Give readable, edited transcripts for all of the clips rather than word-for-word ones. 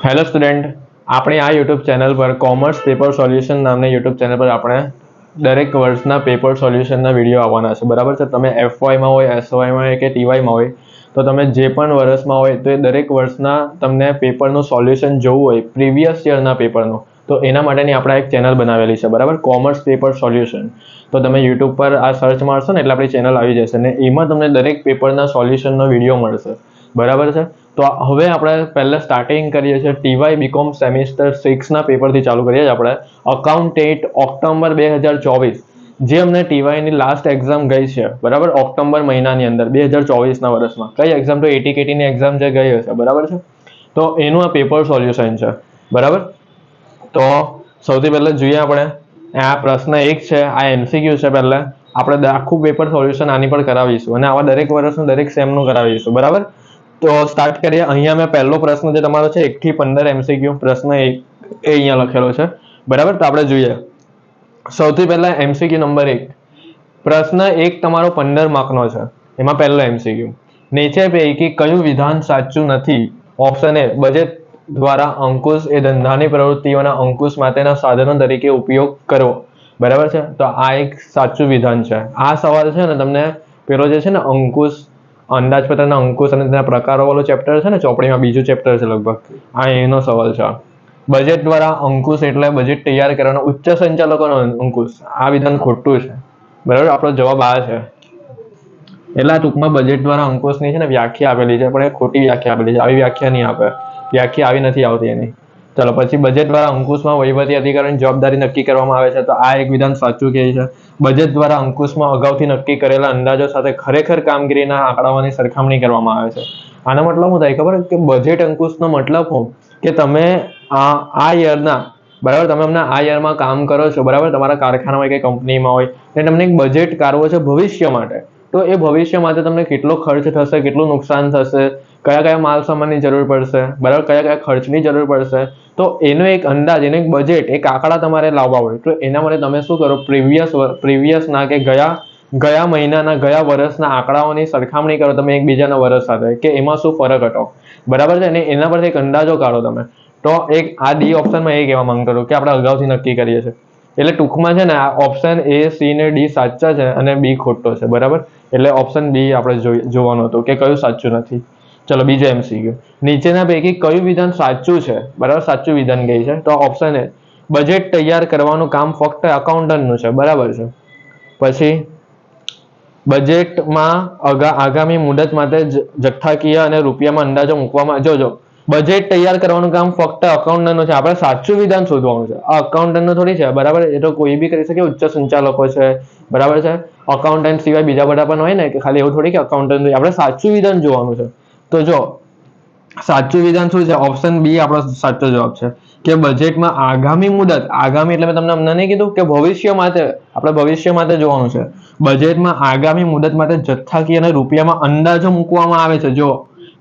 Hello student, આપણે આ YouTube channel પર કોમર્સ પેપર સોલ્યુશન નામની યુટ્યુબ ચેનલ પર આપણે દરેક વર્ષના પેપર સોલ્યુશનના વિડીયો આવવાના છે. બરાબર છે. તમે એફવાયમાં હોય, એસવાયમાં હોય કે ટીવાયમાં હોય, તો તમે જે પણ વર્ષમાં હોય તો એ દરેક વર્ષના તમને પેપરનું સોલ્યુશન જોવું હોય પ્રીવિયસ યરના પેપરનું, તો એના માટેની આપણે એક ચેનલ બનાવેલી છે. બરાબર, કોમર્સ પેપર સોલ્યુશન. તો તમે યુટ્યુબ પર આ સર્ચ મારશો ને એટલે આપણી ચેનલ આવી જશે ને એમાં તમને દરેક પેપરના સોલ્યુશનનો વિડીયો મળશે. બરાબર છે. તો હવે આપણે પહેલા સ્ટાર્ટિંગ કરીએ છીએ ટીવાય બીકોમ સેમિસ્ટર 6ના પેપરથી ચાલુ કરીએ છીએ. આપણે અકાઉન્ટેન્ટ ઓક્ટોબર 2024, જે અમને ટીવાયની લાસ્ટ એક્ઝામ ગઈ છે. બરાબર, ઓક્ટોબર મહિનાની અંદર 2024ના વર્ષમાં કઈ એક્ઝામ? તો એટીકેટીની એક્ઝામ જે ગઈ હશે. બરાબર છે. તો એનું આ પેપર સોલ્યુશન છે. બરાબર, તો સૌથી પહેલા જોઈએ આપણે આ પ્રશ્ન 1 છે, આ એમસીક્યુ છે. પહેલા આપણે આખું પેપર સોલ્યુશન આની પર કરાવીશું અને આવા દરેક વર્ષનું દરેક સેમનું કરાવીશું. બરાબર, તો સ્ટાર્ટ કરીએ. અહીંયા મેં પહેલો પ્રશ્ન જે તમારો છે 1 થી 15 એમસીક્યુ પ્રશ્ન 1 એ અહીંયા લખેલો છે. બરાબર, તો આપણે જોઈએ. સૌથી પહેલા એમસીક્યુ નંબર 1. પ્રશ્ન 1 તમારો 15 માર્કનો છે. એમાં પહેલો એમસીક્યુ, નીચે પૈકી કયું વિધાન સાચું નથી? ઓપ્શન એ, બજેટ દ્વારા અંકુશ એ ધંધાની પ્રવૃત્તિઓના અંકુશ માટેના સાધનો તરીકે ઉપયોગ કરવો. બરાબર છે. તો આ એક સાચું વિધાન છે. આ સવાલ છે ને તમને પેલો જે છે ને અંકુશ, અંદાજપત્રના અંકુશ અને તેના પ્રકારો વાળો ચેપ્ટર છે ને, ચોપડીમાં બીજું ચેપ્ટર છે લગભગ, આ એનો સવાલ છે. બજેટ દ્વારા અંકુશ એટલે બજેટ તૈયાર કરવાનો ઉચ્ચ સંચાલકોનો અંકુશ. આ વિધાન ખોટું છે. બરાબર, આપણો જવાબ આ છે. એટલે ટૂંકમાં બજેટ દ્વારા અંકુશની છે ને વ્યાખ્યા આપેલી છે, પણ એ ખોટી વ્યાખ્યા આપેલી છે. આવી વ્યાખ્યા નહીં આપે, વ્યાખ્યા આવી નથી આવતી એની. ચલો પછી, બજેટ દ્વારા અંકુશમાં વહીવટી અધિકારીની જવાબદારી નક્કી કરવામાં આવે છે. તો આ એક વિધાન સાચું કહે છે. બજેટ દ્વારા અંકુશમાં અગાઉથી નક્કી કરેલા અંદાજો સાથે ખરેખર કામગીરીના આંકડાઓની સરખામણી કરવામાં આવે છે. આનો મતલબ શું થાય ખબર? કે બજેટ અંકુશનો મતલબ શું? કે તમે આ યરના, બરાબર, તમે હમણાં આ યરમાં કામ કરો છો. બરાબર, તમારા કારખાનામાં કે કંપનીમાં હોય અને તમને એક બજેટ કાઢવો છે ભવિષ્ય માટે. તો એ ભવિષ્ય માટે તમને કેટલો ખર્ચ થશે, કેટલું નુકસાન થશે, કયા કયા માલ સામાનની જરૂર પડશે, બરાબર, કયા કયા ખર્ચની જરૂર પડશે, તો એનો એક અંદાજ, એનો એક બજેટ, એક આંકડા તમારે લાવવા હોય. તો એના માટે તમે શું કરો? પ્રીવિયસના કે ગયા મહિનાના, ગયા વર્ષના આંકડાઓની સરખામણી કરો તમે એકબીજાના વર્ષ સાથે, કે એમાં શું ફરક હતો. બરાબર છે. અને એના પરથી એક અંદાજો કાઢો તમે. તો એક આ ડી ઓપ્શનમાં એ કહેવા માંગતો હતો કે આપણે અગાઉથી નક્કી કરીએ છીએ. એટલે ટૂંકમાં છે ને આ ઓપ્શન એ, સી ને ડી સાચા છે અને બી ખોટો છે. બરાબર, એટલે ઓપ્શન બી આપણે જોવાનું હતું કે કયું સાચું નથી. ચલો બીજો એમસીક્યુ, નીચેના પૈકી કયું વિધાન સાચું છે? બરાબર, સાચું વિધાન કઈ છે? તો ઓપ્શન એ, બજેટ તૈયાર કરવાનું કામ ફક્ત એકાઉન્ટન્ટનું છે. બરાબર છે. પછી બજેટમાં આગામી મુદત માટે જથ્થાકીય અને રૂપિયામાં અંદાજો મૂકવામાં, જોજો, બજેટ તૈયાર કરવાનું કામ ફક્ત એકાઉન્ટન્ટનું છે. આપણે સાચું વિધાન શોધવાનું છે. આ એકાઉન્ટન્ટનું થોડી છે. બરાબર, એ તો કોઈ બી કરી શકે, ઉચ્ચ સંચાલકો છે. બરાબર છે. એકાઉન્ટન્ટ સિવાય બીજા બધા પણ હોય ને, કે ખાલી એવું થોડી કે એકાઉન્ટન્ટ. આપણે સાચું વિધાન જોવાનું છે. તો જો સાચું વિધાન શું છે? ઓપ્શન બી આપણો સાચો જવાબ છે કે બજેટમાં આગામી મુદત, આગામી એટલે મેં તમને હમણાં નહીં કીધું કે ભવિષ્ય માટે, આપણે ભવિષ્ય માટે જોવાનું છે. બજેટમાં આગામી મુદત માટે જથ્થાકીય અને રૂપિયામાં અંદાજો મૂકવામાં આવે છે. જો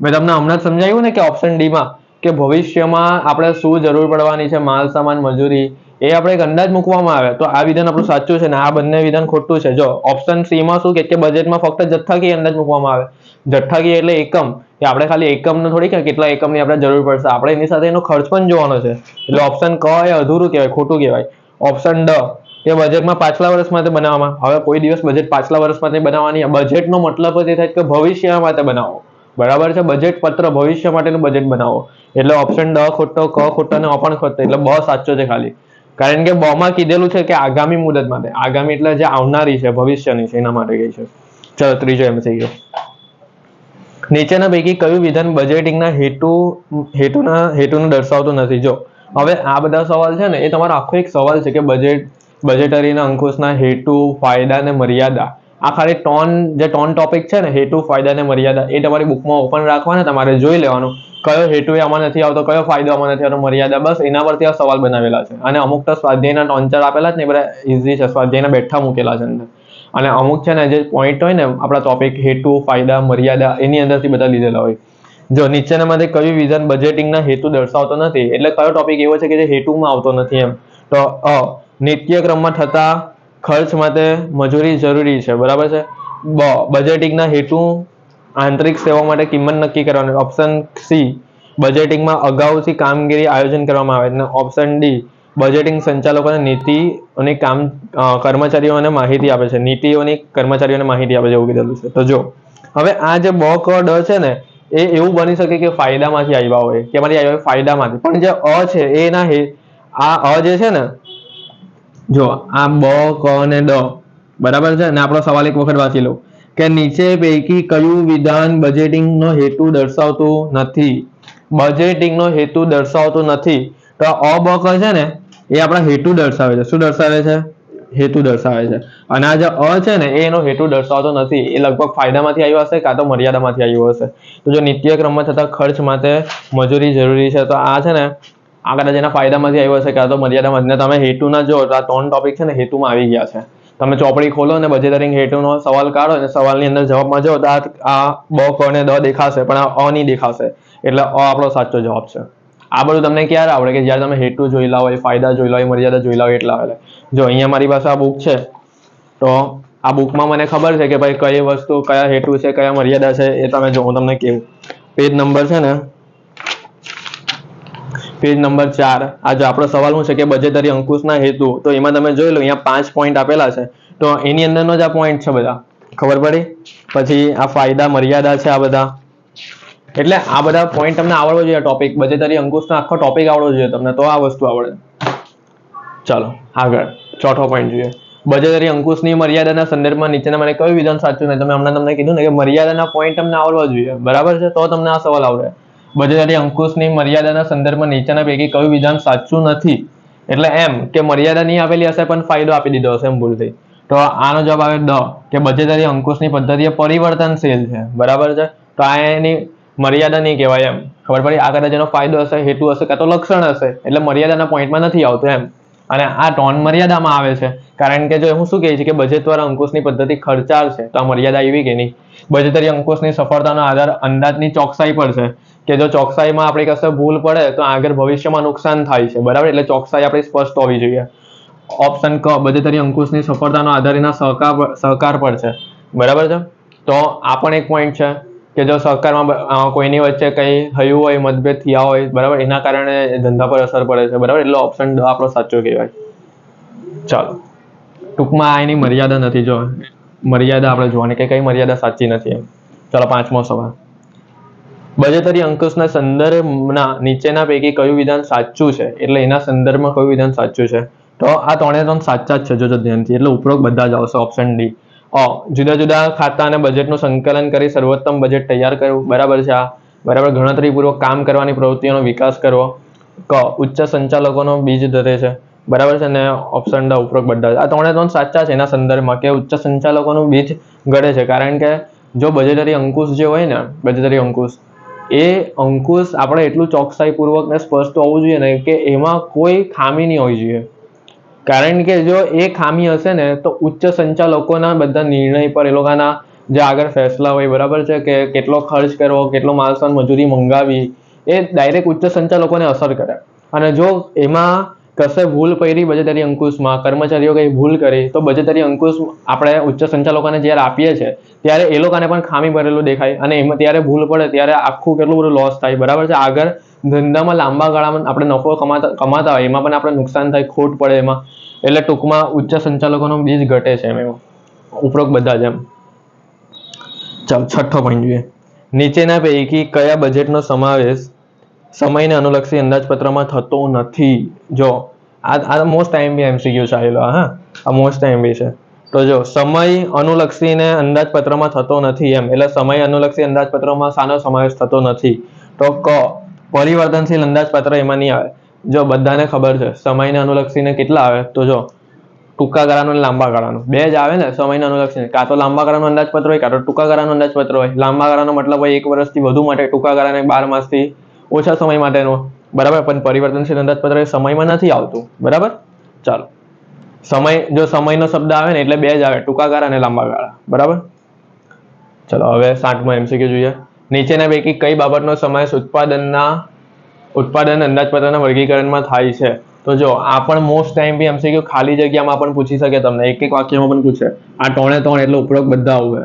મેં તમને હમણાં જ સમજાવ્યું ને કે ઓપ્શન ડી માં કે ભવિષ્યમાં આપણે શું જરૂર પડવાની છે, માલ સામાન, મજૂરી, એ આપણે એક અંદાજ મૂકવામાં આવે. તો આ વિધાન આપણું સાચું છે ને આ બંને વિધાન ખોટું છે. જો ઓપ્શન સી માં શું કે બજેટમાં ફક્ત જથ્થાકીય અંદાજ મૂકવામાં આવે. જથ્થાકીય એટલે એકમ, કે આપણે ખાલી એકમનું થોડી કે કેટલા એકમની આપણે જરૂર પડશે, આપણે એની સાથે એનો ખર્ચ પણ જોવાનો છે. એટલે ઓપ્શન ક એ અધૂરું કહેવાય, ખોટું કહેવાય. ઓપ્શન ડ કે બજેટમાં પાછલા વર્ષ માટે બનાવવામાં. હવે કોઈ દિવસ બજેટ પાછલા વર્ષ માટે બનાવવાની, બજેટનો મતલબ જ એ થાય કે ભવિષ્ય માટે બનાવો. બરાબર છે. બજેટ પત્ર, ભવિષ્ય માટેનું બજેટ બનાવો. એટલે ઓપ્શન ડ ખોટો, ક ખોટો અને અ પણ ખોટો. એટલે બ સાચો છે ખાલી, કારણ કે બ માં કીધેલું છે કે આગામી મુદત માટે. આગામી એટલે જે આવનારી છે, ભવિષ્યની છે, એના માટે ગઈ છે. ચલો ત્રીજો એમસીક્યુ, નીચેના પૈકી કયું વિધાન બજેટિંગના હેતુનું દર્શાવતું નથી? જો હવે આ બધા સવાલ છે ને એ તમારો આખો એક સવાલ છે કે બજેટરીના અંકુશના હેતુ, ફાયદા અને મર્યાદા. આ ખાલી ટોન ટોપિક છે ને, હેતુ, ફાયદા અને મર્યાદા, એ તમારી બુકમાં ઓપન રાખવાના, તમારે જોઈ લેવાનું કયો હેતુ આમાં નથી આવતો, કયો ફાયદો આમાં નથી આવતો, મર્યાદા. બસ એના પરથી આ સવાલ બનાવેલા છે. અને અમુક તો સ્વાધ્યાયના 3-4 આપેલા જ ને, બધા ઈઝી છે, સ્વાધ્યાયના બેઠા મૂકેલા છે અંદર. અને અમુક છે ને જે પોઈન્ટ હોય ને આપણા ટોપિક, હેતુ, ફાયદા, મર્યાદા, એની અંદરથી બધા લીધેલા હોય. જો નીચેનામાંથી કયું વિધાન બજેટિંગના હેતુ દર્શાવતો નથી? એટલે કયો ટોપિક એવો છે કે જે હેતુમાં આવતો નથી એમ? તો નિત્યક્રમમાં થતા ખર્ચ માટે મજૂરી જરૂરી છે. બરાબર છે. બજેટિંગના હેતુ આંતરિક સેવા માટે કિંમત નક્કી કરવાની. ઓપ્શન સી, બજેટિંગમાં અગાઉથી કામગીરી આયોજન કરવામાં આવે. અને ઓપ્શન ડી, બજેટિંગ સંચાલકોને નીતિ અને કર્મચારીઓને માહિતી આપે છે. નીતિઓની કર્મચારીઓને માહિતી આપે છે એવું કીધેલું છે. તો જો હવે આ જે બ ક ડ છે ને એ એવું બની શકે કે ફાયદામાંથી આવ્યા હોય, કે મારી આવ્યા હોય ફાયદામાંથી. પણ જે અ છે એના આ અ જે છે ને, જો આ બ ક અને ડ બરાબર છે. અને આપણો સવાલ એક વખત વાંચી લો કે નીચે પૈકી કયું વિધાન બજેટિંગનો હેતુ દર્શાવતું નથી? બજેટિંગનો હેતુ દર્શાવતું નથી. તો અ બ ક છે ને એ આપણા હેતુ દર્શાવે છે. શું દર્શાવે છે? હેતુ દર્શાવે છે. અને આ જે અ છે ને એનો હેતુ દર્શાવતો નથી. એ લગભગ ફાયદામાંથી આવ્યો હશે કાં તો મર્યાદામાંથી આવ્યો હશે. તો જો નિત્યક્રમમાં થતા ખર્ચ માટે મજૂરી જરૂરી છે, તો આ છે ને આ કદાચ એના ફાયદામાંથી આવ્યો હશે કાં તો મર્યાદામાંથી. તમે હેતુના જો તો આ 3 ટોપિક છે ને હેતુમાં આવી ગયા છે. તમે ચોપડી ખોલો અને બજેટરી હેતુનો સવાલ કાઢો અને સવાલની અંદર જવાબમાં જો તો આ બ ક અને ડ દેખાશે, પણ આ અ નહીં દેખાશે. એટલે અ આપણો સાચો જવાબ છે. આ બધું તમને ક્યારે આવડે? કે જ્યારે તમે હેતુ જોયેલા હોય, ફાયદા જોયેલા હોય, મર્યાદા જોયેલા હોય એટલા આવડે. જો અહીંયા મારી પાસે આ બુક છે, તો આ બુકમાં મને ખબર છે કે ભાઈ કઈ વસ્તુ કયા હેતુ છે, કયા મર્યાદા છે, એ તમે જો હું તમને કેવું. પેજ નંબર છે ને, પેજ નંબર 4. આ જો આપણો સવાલ શું છે કે બજેટરી અંકુશના હેતુ, તો એમાં તમે જોઈ લો અહીંયા 5 પોઈન્ટ આપેલા છે. તો એની અંદરનો જ આ પોઈન્ટ છે બધા. ખબર પડી? પછી આ ફાયદા મર્યાદા છે આ બધા. એટલે આ બધા પોઈન્ટ તમને આવડવો જોઈએ. ટોપિક બજેટરી અંકુશનો આખો ટોપિક આવડવો જોઈએ તમને, તો આ વસ્તુ આવડે. ચાલો આગળ ચોથો પોઈન્ટ જોઈએ. બજેટરી અંકુશની મર્યાદાના સંદર્ભમાં નીચેના મને કયું વિધાન સાચું નહીં? તમે હમણાં તમને કીધું ને કે મર્યાદાના પોઈન્ટ તમને આવડવા જોઈએ. બરાબર છે? તો તમને આ સવાલ આવડે. બજેટરી અંકુશની મર્યાદાના સંદર્ભમાં નીચેના પૈકી કયું વિધાન સાચું નથી? એટલે એમ કે મર્યાદા નહીં આપેલી હશે પણ ફાયદો આપી દીધો હશે એમ ભૂલથી. તો આનો જવાબ આવે ડ, કે બજેટરી અંકુશની પદ્ધતિ પરિવર્તનશીલ છે. બરાબર છે? તો આ એની મર્યાદા નહીં કહેવાય એમ. ખબર પડી? આ કદાચ એનો ફાયદો હશે, હેતુ હશે કાં તો લક્ષણ હશે. એટલે મર્યાદાના પોઈન્ટમાં નથી આવતું એમ. અને આ ટોન મર્યાદામાં આવે છે. કારણ કે જો હું શું કહે છે કે બજેટ દ્વારા અંકુશની પદ્ધતિ ખર્ચાળ છે, તો આ મર્યાદા આવી કે નહીં? બજેટરી અંકુશની સફળતાનો આધાર અંદાજની ચોકસાઈ પર છે. કે જો ચોકસાઈમાં આપણી કશે ભૂલ પડે તો આગળ ભવિષ્યમાં નુકસાન થાય છે. બરાબર? એટલે ચોકસાઈ આપણી સ્પષ્ટ હોવી જોઈએ. ઓપ્શન ક, બજેટરી અંકુશની સફળતાનો આધાર એના સહકાર પર છે. બરાબર છે? તો આ પણ એક પોઈન્ટ છે કે જો સહકારમાં કોઈની વચ્ચે કંઈ થયું હોય, મતભેદ થયા હોય, બરાબર, એના કારણે ધંધા પર અસર પડે છે. બરાબર? એટલે ઓપ્શન ડ આપણો સાચો કહેવાય. ચાલો ટૂંકમાં આ એની મર્યાદા નથી. જો મર્યાદા આપણે જોવાની કે કઈ મર્યાદા સાચી નથી એમ. ચાલો 5મો સવાલ. બજેટરી અંકુશના સંદર્ભના નીચેના પૈકી કયું વિધાન સાચું છે? એટલે એના સંદર્ભમાં કયું વિધાન સાચું છે? તો આ 3 સાચા જ છે જોજો ધ્યાનથી. એટલે ઉપરોક્ત બધા જ આવશે. ઓપ્શન ડી, જુદા જુદા ખાતા અને બજેટનું સંકલન કરી સર્વોત્તમ બજેટ તૈયાર કરવું. બરાબર છે? આ બરાબર. ગણતરીપૂર્વક કામ કરવાની પ્રવૃત્તિઓનો વિકાસ કરવો. ક, ઉચ્ચ સંચાલકોનો બીજ ધરે છે. બરાબર છે? ને ઓપ્શન ડ ઉપરોક્ત બધા. આ 3 સાચા છે એના સંદર્ભમાં, કે ઉચ્ચ સંચાલકોનું બીજ ઘડે છે. કારણ કે જો બજેટરી અંકુશ જે હોય ને, બજેટરી અંકુશ, એ અંકુશ આપણે એટલું ચોકસાઈપૂર્વક ને સ્પષ્ટ હોવું જોઈએ ને કે એમાં કોઈ ખામી નહીં હોવી જોઈએ. કારણ કે જો એ ખામી હશે ને તો ઉચ્ચ સંચાલકોના બધા નિર્ણય પર એ લોકોના જે આગળ ફેસલા હોય, બરાબર છે, કે કેટલો ખર્ચ કરવો, કેટલો માલસામાન મજૂરી મંગાવી, એ ડાયરેક્ટ ઉચ્ચ સંચાલકોને અસર કરે. અને જો એમાં કશે ભૂલ પડી બજેટરી અંકુશમાં, કર્મચારીઓ કંઈ ભૂલ કરી, તો બજેટરી અંકુશ આપણે ઉચ્ચ સંચાલકોને જ્યારે આપીએ છીએ ત્યારે એ લોકોને પણ ખામી ભરેલું દેખાય. અને એમાં ત્યારે ભૂલ પડે ત્યારે આખું કેટલું બધું લોસ થાય. બરાબર છે? આગળ ધંધામાં લાંબા ગાળામાં આપણે નફો કમાતા હોય એમાં પણ આપણે નુકસાન થાય, ખોટ પડે એમાં. એટલે ટૂંકમાં ઉચ્ચ સંચાલકોનું બીજ ઘટે છે એમાં. ઉપરોક્ત બધા જ એમ. ચાલો 6થો પોઈન્ટ જોઈએ. નીચેના પૈકી કયા બજેટનો સમાવેશ સમયને અનુલક્ષી અંદાજપત્રમાં થતો નથી? જો આ મોસ્ટ ટાઈમ એમસીક્યુ છે આવેલો. હા, આ મોસ્ટ ટાઈમ છે. તો જો સમય અનુલક્ષીને અંદાજપત્રમાં થતો નથી એમ. એટલે સમય અનુલક્ષી અંદાજપત્રમાં શાનો સમાવેશ થતો નથી? તો ક, પરિવર્તનશીલ અંદાજપત્ર એમાં નહીં આવે. જો બધાને ખબર છે સમયને અનુલક્ષીને કેટલા આવે? તો જો ટૂંકા ગાળાનું અને લાંબા ગાળાનું બે જ આવે ને. સમયને અનુલક્ષીને કાં તો લાંબા ગાળાનું અંદાજપત્ર હોય કાં તો ટૂંકા ગાળાનું અંદાજપત્ર હોય. લાંબા ગાળાનો મતલબ હોય 1 વર્ષથી વધુ માટે, ટૂંકા ગાળાને 12 માસથી ઓછા સમય માટેનો. બરાબર? પણ પરિવર્તનશીલ અંદાજપત્ર એ સમયમાં નથી આવતું. બરાબર? ચાલો સમય, જો સમયનો શબ્દ આવે ને એટલે બે જ આવે, ટૂંકા ગાળા અને લાંબા ગાળા. બરાબર? ચલો હવે 7મો એમસીક્યુ જોઈએ. નીચેના પૈકી કઈ બાબતનો સમાવેશ ઉત્પાદન અંદાજપત્રના વર્ગીકરણમાં થાય છે? તો જો આ પણ મોસ્ટ ટાઈમ એમસીક્યુ ખાલી જગ્યામાં પણ પૂછી શકે તમને. એક એક વાક્યમાં પણ પૂછે. આ 3 એટલે ઉપરોક્ત બધા આવે.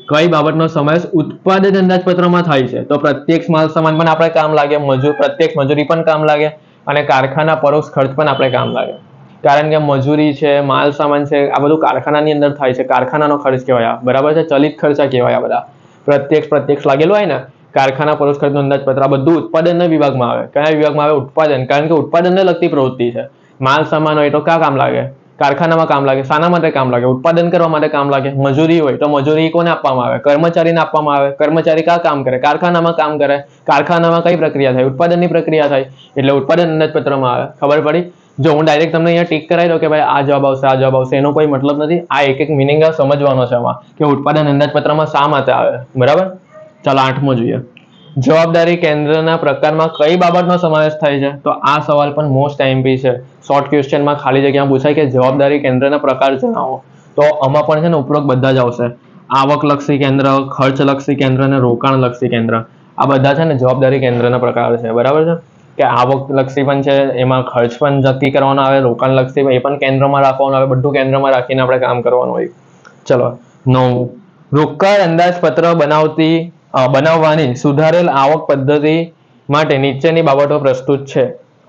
કઈ બાબતનો સમાવેશ ઉત્પાદન અંદાજપત્રમાં થાય છે? તો પ્રત્યક્ષ માલ સામાન પણ આપણે કામ લાગે, પ્રત્યક્ષ મજૂરી પણ કામ લાગે અને કારખાના પરોક્ષ ખર્ચ પણ આપણે કામ લાગે. કારણ કે મજૂરી છે, માલ સામાન છે, આ બધું કારખાનાની અંદર થાય છે. કારખાનાનો ખર્ચ કહેવાય, બરાબર છે. ચલિત ખર્ચા કહેવાય. આ બધા પ્રત્યક્ષ લાગેલું હોય ને, કારખાના પરોક્ષ ખર્ચનું અંદાજપત્ર, આ બધું ઉત્પાદનના વિભાગમાં આવે. કયા વિભાગમાં આવે? ઉત્પાદન. કારણ કે ઉત્પાદનને લગતી પ્રવૃત્તિ છે. માલ સામાન હોય તો ક્યાં કામ લાગે? કારખાનામાં કામ લાગે. શાના માટે કામ લાગે? ઉત્પાદન કરવા માટે કામ લાગે. મજૂરી હોય તો મજૂરી કોને આપવામાં આવે? કર્મચારીને આપવામાં આવે. કર્મચારી ક્યાં કામ કરે? કારખાનામાં કામ કરે. કારખાનામાં કઈ પ્રક્રિયા થાય? ઉત્પાદનની પ્રક્રિયા થાય. એટલે ઉત્પાદન અંદાજપત્રમાં આવે. ખબર પડી? જો હું ડાયરેક્ટ તમને અહીંયા ટીક કરાવી દઉં કે ભાઈ આ જવાબ આવશે, આ જવાબ આવશે, એનો કોઈ મતલબ નથી. આ એક મિનિંગ સમજવાનો છે આમાં કે ઉત્પાદન અંદાજપત્રમાં શા માટે આવે. બરાબર. ચાલો 8મો જોઈએ. જવાબદારી કેન્દ્રના પ્રકારમાં કઈ બાબતનો સમાવેશ થાય છે? તો આ સવાલ પણ મોસ્ટ આઈએમપી છે. શોર્ટ ક્વેશ્ચનમાં ખાલી જગ્યામાં પૂછાય કે જવાબદારી કેન્દ્રના પ્રકાર જણાવો. તો આમાં પણ છે ને ઉપરોક્ત બધા જ આવશે. આવકલક્ષી કેન્દ્ર, ખર્ચલક્ષી કેન્દ્ર અને રોકાણલક્ષી કેન્દ્ર. આ બધા છે ને જવાબદારી કેન્દ્રના પ્રકાર છે. બરાબર છે કે આવકલક્ષી પણ છે, એમાં ખર્ચ પણ નક્કી કરવાનો આવે, રોકાણલક્ષી એ પણ કેન્દ્રમાં રાખવાનું આવે. બધું કેન્દ્રમાં રાખીને આપણે કામ કરવાનું હોય. ચલો 9. રોકડ અંદાજપત્ર બનાવવાની સુધારેલ આવક પદ્ધતિ માટે નીચેની બાબતો પ્રસ્તુત છે.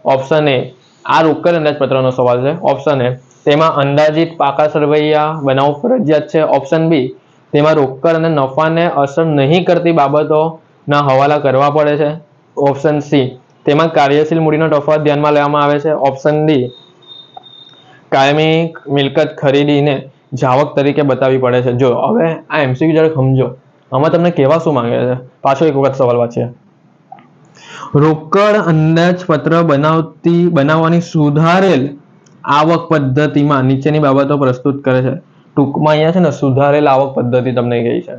ઓપ્શન એ, આ રોકડ અંદાજપત્રનો સવાલ છે. ઓપ્શન એ, તેમાં અંદાજિત પાકા સરવૈયા બનાવવું ફરજિયાત છે. ઓપ્શન બી, તેમાં રોકડ અને નફાને અસર નહીં કરતી બાબતોના હવાલા કરવા પડે છે. ઓપ્શન સી, તેમાં કાર્યશીલ મૂડીનો તફાવત ધ્યાનમાં લેવામાં આવે છે. ઓપ્શન ડી, કાયમી મિલકત ખરીદીને જાવક તરીકે બતાવવી પડે છે. જો હવે આ એમસીક્યુ જરાક સમજો. આમાં તમને કહેવા શું માંગે છે? પાછો એક વખત સવાલ વાંચીએ. રોકડ અંદાજપત્ર બનાવવાની સુધારેલ આવક પદ્ધતિમાં નીચેની બાબતો પ્રસ્તુત કરે છે. ટૂંકમાં અહીંયા છે ને સુધારેલ આવક પદ્ધતિ તમને કહી છે.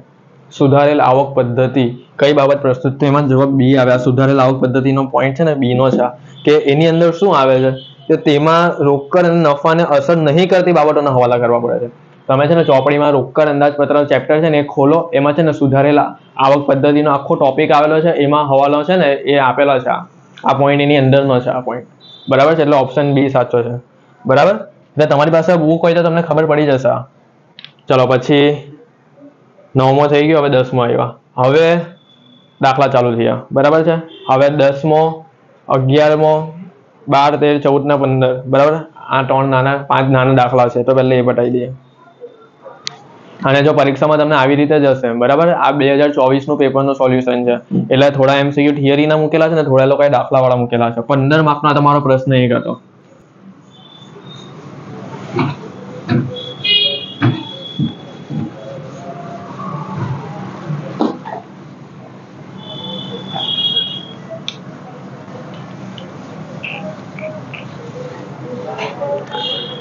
સુધારેલ આવક પદ્ધતિ કઈ બાબત પ્રસ્તુત? તો એમાં જવાબ બી આવે. આ સુધારેલ આવક પદ્ધતિનો પોઈન્ટ છે ને બી નો છે કે એની અંદર શું આવે છે કે તેમાં રોકડ અને નફાને અસર નહીં કરતી બાબતોના હવાલા કરવા પડે છે. તમે છે ને ચોપડીમાં રોકડ અંદાજપત્ર ચેપ્ટર છે ને એ ખોલો, એમાં છે ને સુધારેલા આવક પદ્ધતિનો આખો ટોપિક આવેલો છે. એમાં હવાલો છે ને એ આપેલા છે. આ પોઈન્ટ એની અંદરનો છે આ પોઈન્ટ. બરાબર છે. એટલે ઓપ્શન બી સાચો છે. બરાબર. એટલે તમારી પાસે બુક હોય તો તમને ખબર પડી જશે. ચલો પછી 9મો થઈ ગયો. હવે 10મો આવ્યા. હવે દાખલા ચાલુ થયા. બરાબર છે. હવે 10મો, 11મો, 12, 13, 14 ને 15. બરાબર. આ 5 નાના દાખલા છે તો પહેલા એ બતાવી દઈએ. અને જો પરીક્ષામાં તમને આવી રીતે જ હશે. બરાબર. આ 2024નું પેપરનું સોલ્યુશન છે. એટલે થોડા એમસીક્યુ થિયરીના મૂકેલા છે ને થોડા લોકોએ દાખલાવાળા મૂકેલા છે. 15 માર્કનો તમારો પ્રશ્ન એક હતો.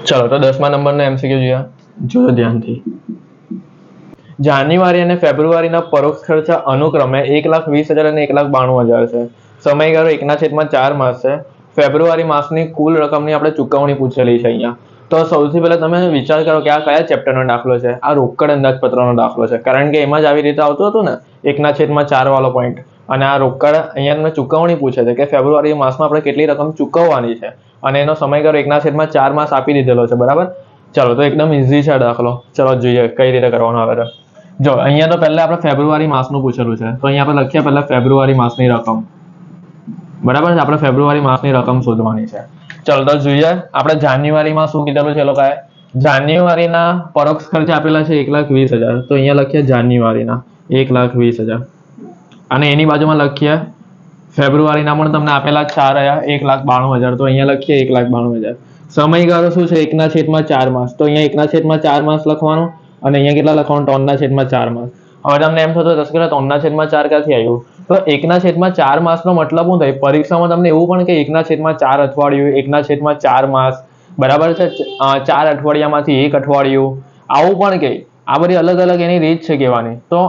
ચલો તો 10મા નંબરનો એમસીક્યુ જોઈએ. જોજો ધ્યાનથી. જાન્યુઆરી અને ફેબ્રુઆરીના પરોક્ષ ખર્ચા અનુક્રમે 1,20,000 અને 1,92,000 છે. સમયગાળો 1/4 માસ છે. ફેબ્રુઆરી માસની કુલ રકમની આપણે ચૂકવણી પૂછેલી છે અહીંયા. તો સૌથી પહેલા તમે વિચાર કરો કે આ કયા ચેપ્ટરનો દાખલો છે? આ રોકડ અંદાજપત્રનો દાખલો છે. કારણ કે એમાં જ આવી રીતે આવતું હતું ને 1/4 વાળો પોઈન્ટ. અને આ રોકડ અહીંયા ચૂકવણી પૂછે છે કે ફેબ્રુઆરી માસમાં આપણે કેટલી રકમ ચૂકવવાની છે અને એનો સમયગાળો 1/4 માસ આપી દીધેલો છે. બરાબર. ચલો તો એકદમ ઇઝી છે દાખલો. ચલો જોઈએ કઈ રીતે કરવાનો આવે છે. જો અહીંયા તો પહેલા આપણે ફેબ્રુઆરી માસનું પૂછેલું છે તો અહીંયા આપણે લખીએ પહેલા ફેબ્રુઆરી માસની રકમ. બરાબર છે. આપણે ફેબ્રુઆરી માસની રકમ શોધવાની છે. ચલો તો જોઈએ આપણે જાન્યુઆરીમાં શું કીધેલું છે લોકોએ? જાન્યુઆરીના પરોક્ષ ખર્ચ આપેલા છે 1,20,000. તો અહીંયા લખીએ જાન્યુઆરીના 1,20,000 અને એની બાજુમાં લખીએ ફેબ્રુઆરીના પણ તમને આપેલા 4 1,92,000. તો અહીંયા લખીએ 1,92,000. સમયગાળો શું છે? 1/4 માસ. તો અહીંયા 1/4 માસ લખવાનું અને અહીંયા કેટલા લખવાનું? 3/4 માસ. હવે તમને એમ થતું હશે કે 3/4 ક્યાંથી આવ્યું? તો 1/4 માસનો મતલબ શું થાય? પરીક્ષામાં તમને એવું પણ કે 1/4 અઠવાડિયું, 1/4 માસ. બરાબર છે. 4 અઠવાડિયામાંથી 1 અઠવાડિયું આવું પણ કે આ બધી અલગ અલગ એની રીત છે કહેવાની. તો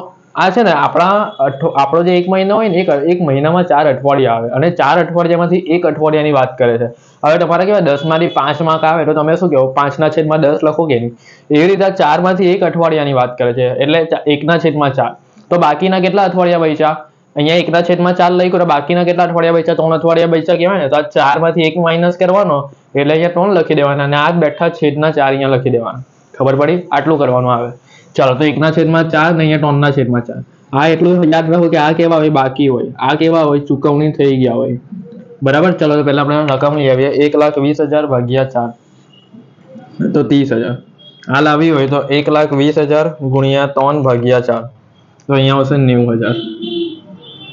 આ છે ને આપણો જે 1 મહિનો હોય ને એક મહિનામાં 4 અઠવાડિયા આવે અને 4 અઠવાડિયામાંથી 1 અઠવાડિયાની વાત કરે છે. હવે તમારે કેવા 10માંથી 5 માર્ક આવે તો તમે શું કહો? 5/10 લખો કે નહીં? એવી રીતે 4માંથી 1 અઠવાડિયાની વાત કરે છે એટલે 1/4. તો બાકીના કેટલા અઠવાડિયા બચ્યા? અહીંયા 1/4 લખ્યું તો બાકીના કેટલા અઠવાડિયા બચ્યા? 3 અઠવાડિયા બચ્યા કહેવાય ને. તો આ 4માંથી 1 માઇનસ કરવાનો એટલે અહીંયા 3 લખી દેવાના અને આ બેઠા છેદના 4 અહીંયા લખી દેવાના. ખબર પડી? આટલું કરવાનું આવે. ચાલો તો 1/4 ને અહીંયા 3/4. આ એટલું યાદ રાખો કે આ કેવા હોય બાકી હોય, આ કેવા હોય ચૂકવણી થઈ ગયા હોય, બરાબર. ચલો તો પહેલા આપણે રકમ લઈ આવીએ. 1,20,000 ભાગ્યા 4 તો 30,000. આ લાવી હોય તો 1,20,000 ગુણ્યા 3 ભાગ્યા 4 તો અહીંયા આવશે 90,000.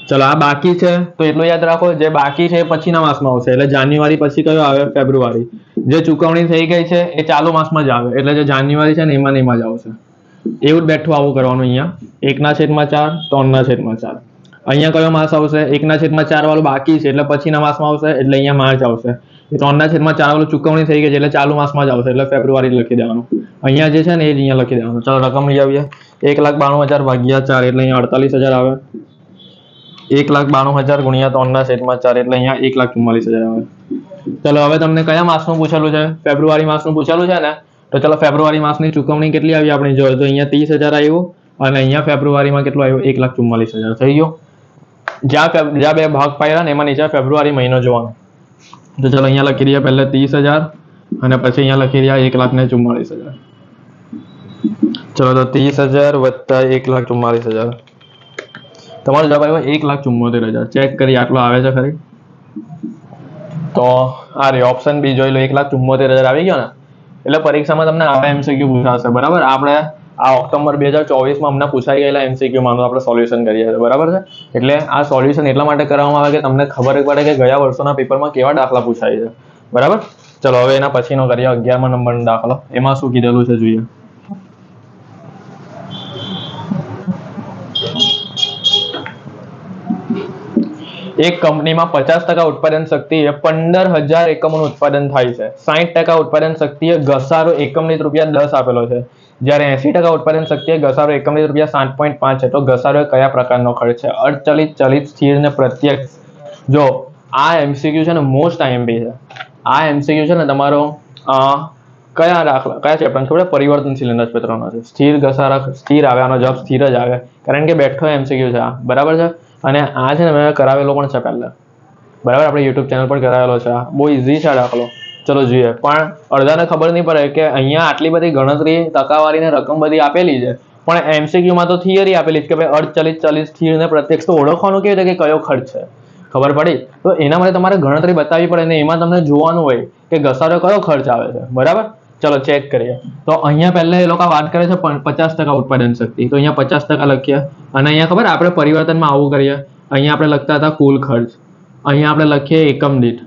ચલો આ બાકી છે તો એટલું યાદ રાખો, જે બાકી છે એ પછીના માસમાં આવશે. એટલે જાન્યુઆરી પછી કયો આવે? ફેબ્રુઆરી. જે ચૂકવણી થઈ ગઈ છે એ ચાલુ માસમાં જ આવે, એટલે જે જાન્યુઆરી છે ને એમાં જ આવશે. એવું જ બેઠું આવું કરવાનું. અહીંયા 1/4 3/4. અહીંયા કયો માસ આવશે? 1/4 વાળું બાકી છે એટલે પછીના માસમાં આવશે, એટલે અહીંયા માર્ચ આવશે. 3/4 વાળું ચૂકવણી થઈ ગઈ છે એટલે ચાલુ માસમાં જ આવશે, એટલે ફેબ્રુઆરી લખી દેવાનું. અહીંયા જે છે ને એ જ અહીંયા લખી દેવાનું. ચાલો રકમ લઈ આવીએ. 1,92,000 ભાગ્યા 4 એટલે અહીંયા 48,000 આવે. 1,92,000 ગુણ્યા 3/4 એટલે અહીંયા 1,44,000 આવે. ચલો હવે તમને કયા માસનું પૂછેલું છે? ફેબ્રુઆરી માસનું પૂછેલું છે ને, તો ચલો ફેબ્રુઆરી માસની ચૂકવણી કેટલી આવી આપણી જોડે? તો અહીંયા 30,000 આવ્યું અને અહીંયા ફેબ્રુઆરીમાં કેટલું આવ્યું? 1,44,000 થઈ ગયો. જ્યાં બે ભાગ પાડ્યા ને એમાં નીચે ફેબ્રુઆરી મહિનો જોવાનો. તો ચલો અહીંયા લખી દઈએ પહેલા 30,000 અને પછી અહીંયા લખી રહ્યા 1,44,000. ચલો તો 30,000 વત્તા 1,44,000 તમારો જવાબ આવ્યો 1,74,000. ચેક કરી આટલો આવે છે ખરી? તો આ રે ઓપ્શન બી જોઈ લો, 1,74,000 આવી ગયો ને. એટલે પરીક્ષામાં તમને આવા એમસીક્યુ પૂછાશે, બરાબર. આપણે આ ઓક્ટોબર 2024માં અમને પૂછાઈ ગયેલા એમસીક્યુ માંનું આપણે સોલ્યુશન કરીએ છીએ, બરાબર છે. એટલે આ સોલ્યુશન એટલા માટે કરવામાં આવે કે તમને ખબર પડે કે ગયા વર્ષોના પેપરમાં કેવા દાખલા પૂછાય છે, બરાબર. ચલો હવે એના પછીનો કરીએ 11મા નંબરનો દાખલો. એમાં શું કીધેલું છે જોઈએ. એક કંપનીમાં 50% ઉત્પાદન શક્તિએ 15,000 એકમોનું ઉત્પાદન થાય છે. 60% ઉત્પાદન શક્તિએ ઘસારો એકમ દીઠ ₹10 આપેલો છે. જ્યારે 80% ઉત્પાદન શક્તિએ ઘસારો એકમ દીઠ ₹7.5 છે. તો ઘસારો કયા પ્રકારનો ખર્ચ છે? અર્ધચલિત, ચલિત, સ્થિર ને પ્રત્યક્ષ. જો આ એમસીક્યુ છે ને મોસ્ટ આઈએમપી છે. આ એમસીક્યુ છે ને તમારો કયા દાખલા કયા ચેપ્ટર ખબર? પરિવર્તનશીલ અંદાજપત્રનો છે. સ્થિર ઘસારા સ્થિર આવે, આનો જવાબ સ્થિર જ આવે, કારણ કે બેઠો એમસીક્યુ છે આ, બરાબર છે. અને આ છે ને મેં કરાવેલો પણ છે પહેલા, બરાબર. આપણે યુટ્યુબ ચેનલ પર કરાવેલો છે. બહુ ઇઝી છે દાખલો. ચલો જોઈએ. પણ અડધાને ખબર નહીં પડે કે અહીંયા આટલી બધી ગણતરી, ટકાવારી ને રકમ બધી આપેલી છે, પણ એમસીક્યુમાં તો થિયરી આપેલી છે કે ભાઈ અર્ધચલિત, ચલિત, સ્થિર ને પ્રત્યક્ષ. તો ઓળખવાનું કેવી રીતે કે કયો ખર્ચ છે? ખબર પડી? તો એના માટે તમારે ગણતરી બતાવવી પડે ને એમાં તમને જોવાનું હોય કે ઘસારો કયો ખર્ચ આવે છે, બરાબર. ચલો ચેક કરીએ. તો અહીંયા પહેલા એ લોકો વાત કરે છે 50% ઉત્પાદન શક્તિ, તો અહીંયા 50% લખીએ. અને અહીંયા ખબર આપણે પરિવર્તનમાં આવું કરીએ. અહીંયા આપણે લખતા હતા કુલ ખર્ચ, અહીંયા આપણે લખીએ એકમ દીઠ.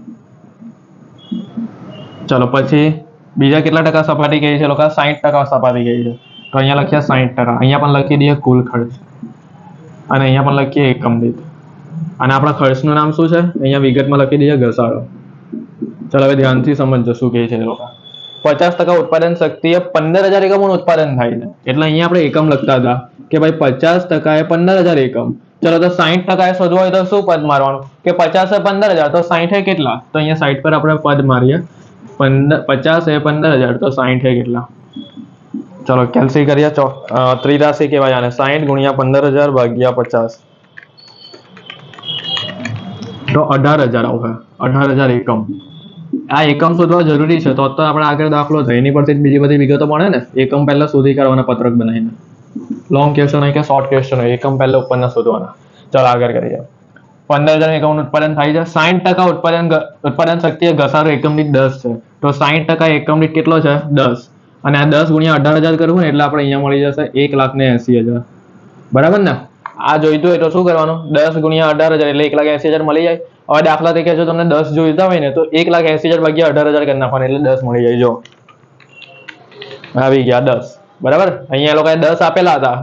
ચલો પછી બીજા કેટલા ટકા સપાટી ગઈ છે? લોકો 60% સપાટી ગઈ છે, તો અહીંયા લખીએ 60%. અહીંયા પણ લખી દઈએ કુલ ખર્ચ અને અહીંયા પણ લખીએ એકમ દીઠ. અને આપણા ખર્ચનું નામ શું છે? અહીંયા વિગતમાં લખી દઈએ ઘસારો. ચલો હવે ધ્યાનથી સમજજો શું કહે છે એ લોકો. 50% ઉત્પાદન શક્તિએ 15,000 એકમોનું ઉત્પાદન થાય છે, એટલે અહીંયા આપણે એકમ લખતા હતા કે ભાઈ 50% એ 15,000 એકમ. ચલો તો 60% એ શોધવું હોય તો શું પદ મારવાનું? કે 50 એ 15,000 તો 60 એ કેટલા? તો અહીંયા 60 પર આપણે પદ મારીએ. 50 એ 15,000 તો 60 એ કેટલા? ચલો કેલ્સી કરીએ. ત્રિરાશી કહેવાય આને. 60 ગુણ્યા 15,000 ભાગ્યા 50 તો 18,000 આવશે. 18,000 એકમ. આ એકમ શોધવા જરૂરી છે, તો આપણે આગળ દાખલો થાય. એની પરથી બીજી બધી વિગતો મળે ને. એકમ પહેલા શોધી કાઢવાના પત્રક બનાવીને. લોંગ ક્વેશ્ચન હોય કે શોર્ટ ક્વેશ્ચન હોય, એકમ પહેલા ઉપરના શોધવાના. ચાલો આગળ કરીએ. 15,000 એકમનું ઉત્પાદન થાય છે. 60% ઉત્પાદન શક્તિ ઘસારો એકમ દીઠ 10 છે, તો 60% એકમ દીઠ કેટલો છે? 10. અને આ 10 ગુણ્યા 18,000 કરવું ને એટલે આપણે અહીંયા મળી જશે 1,80,000, બરાબર ને. આ જોઈતું હોય તો શું કરવાનું? 10 ગુણ્યા 18,000 એટલે 1,80,000 મળી જાય. હવે દાખલા તરીકે જો તમને 10 જોઈતા હોય ને તો 1,80,000 ભાગ્યા 18,000 કરી નાખવાનું એટલે 10 મળી જાય. જો આવી ગયા 10, બરાબર. અહીંયા લોકોએ 10 આપેલા હતા,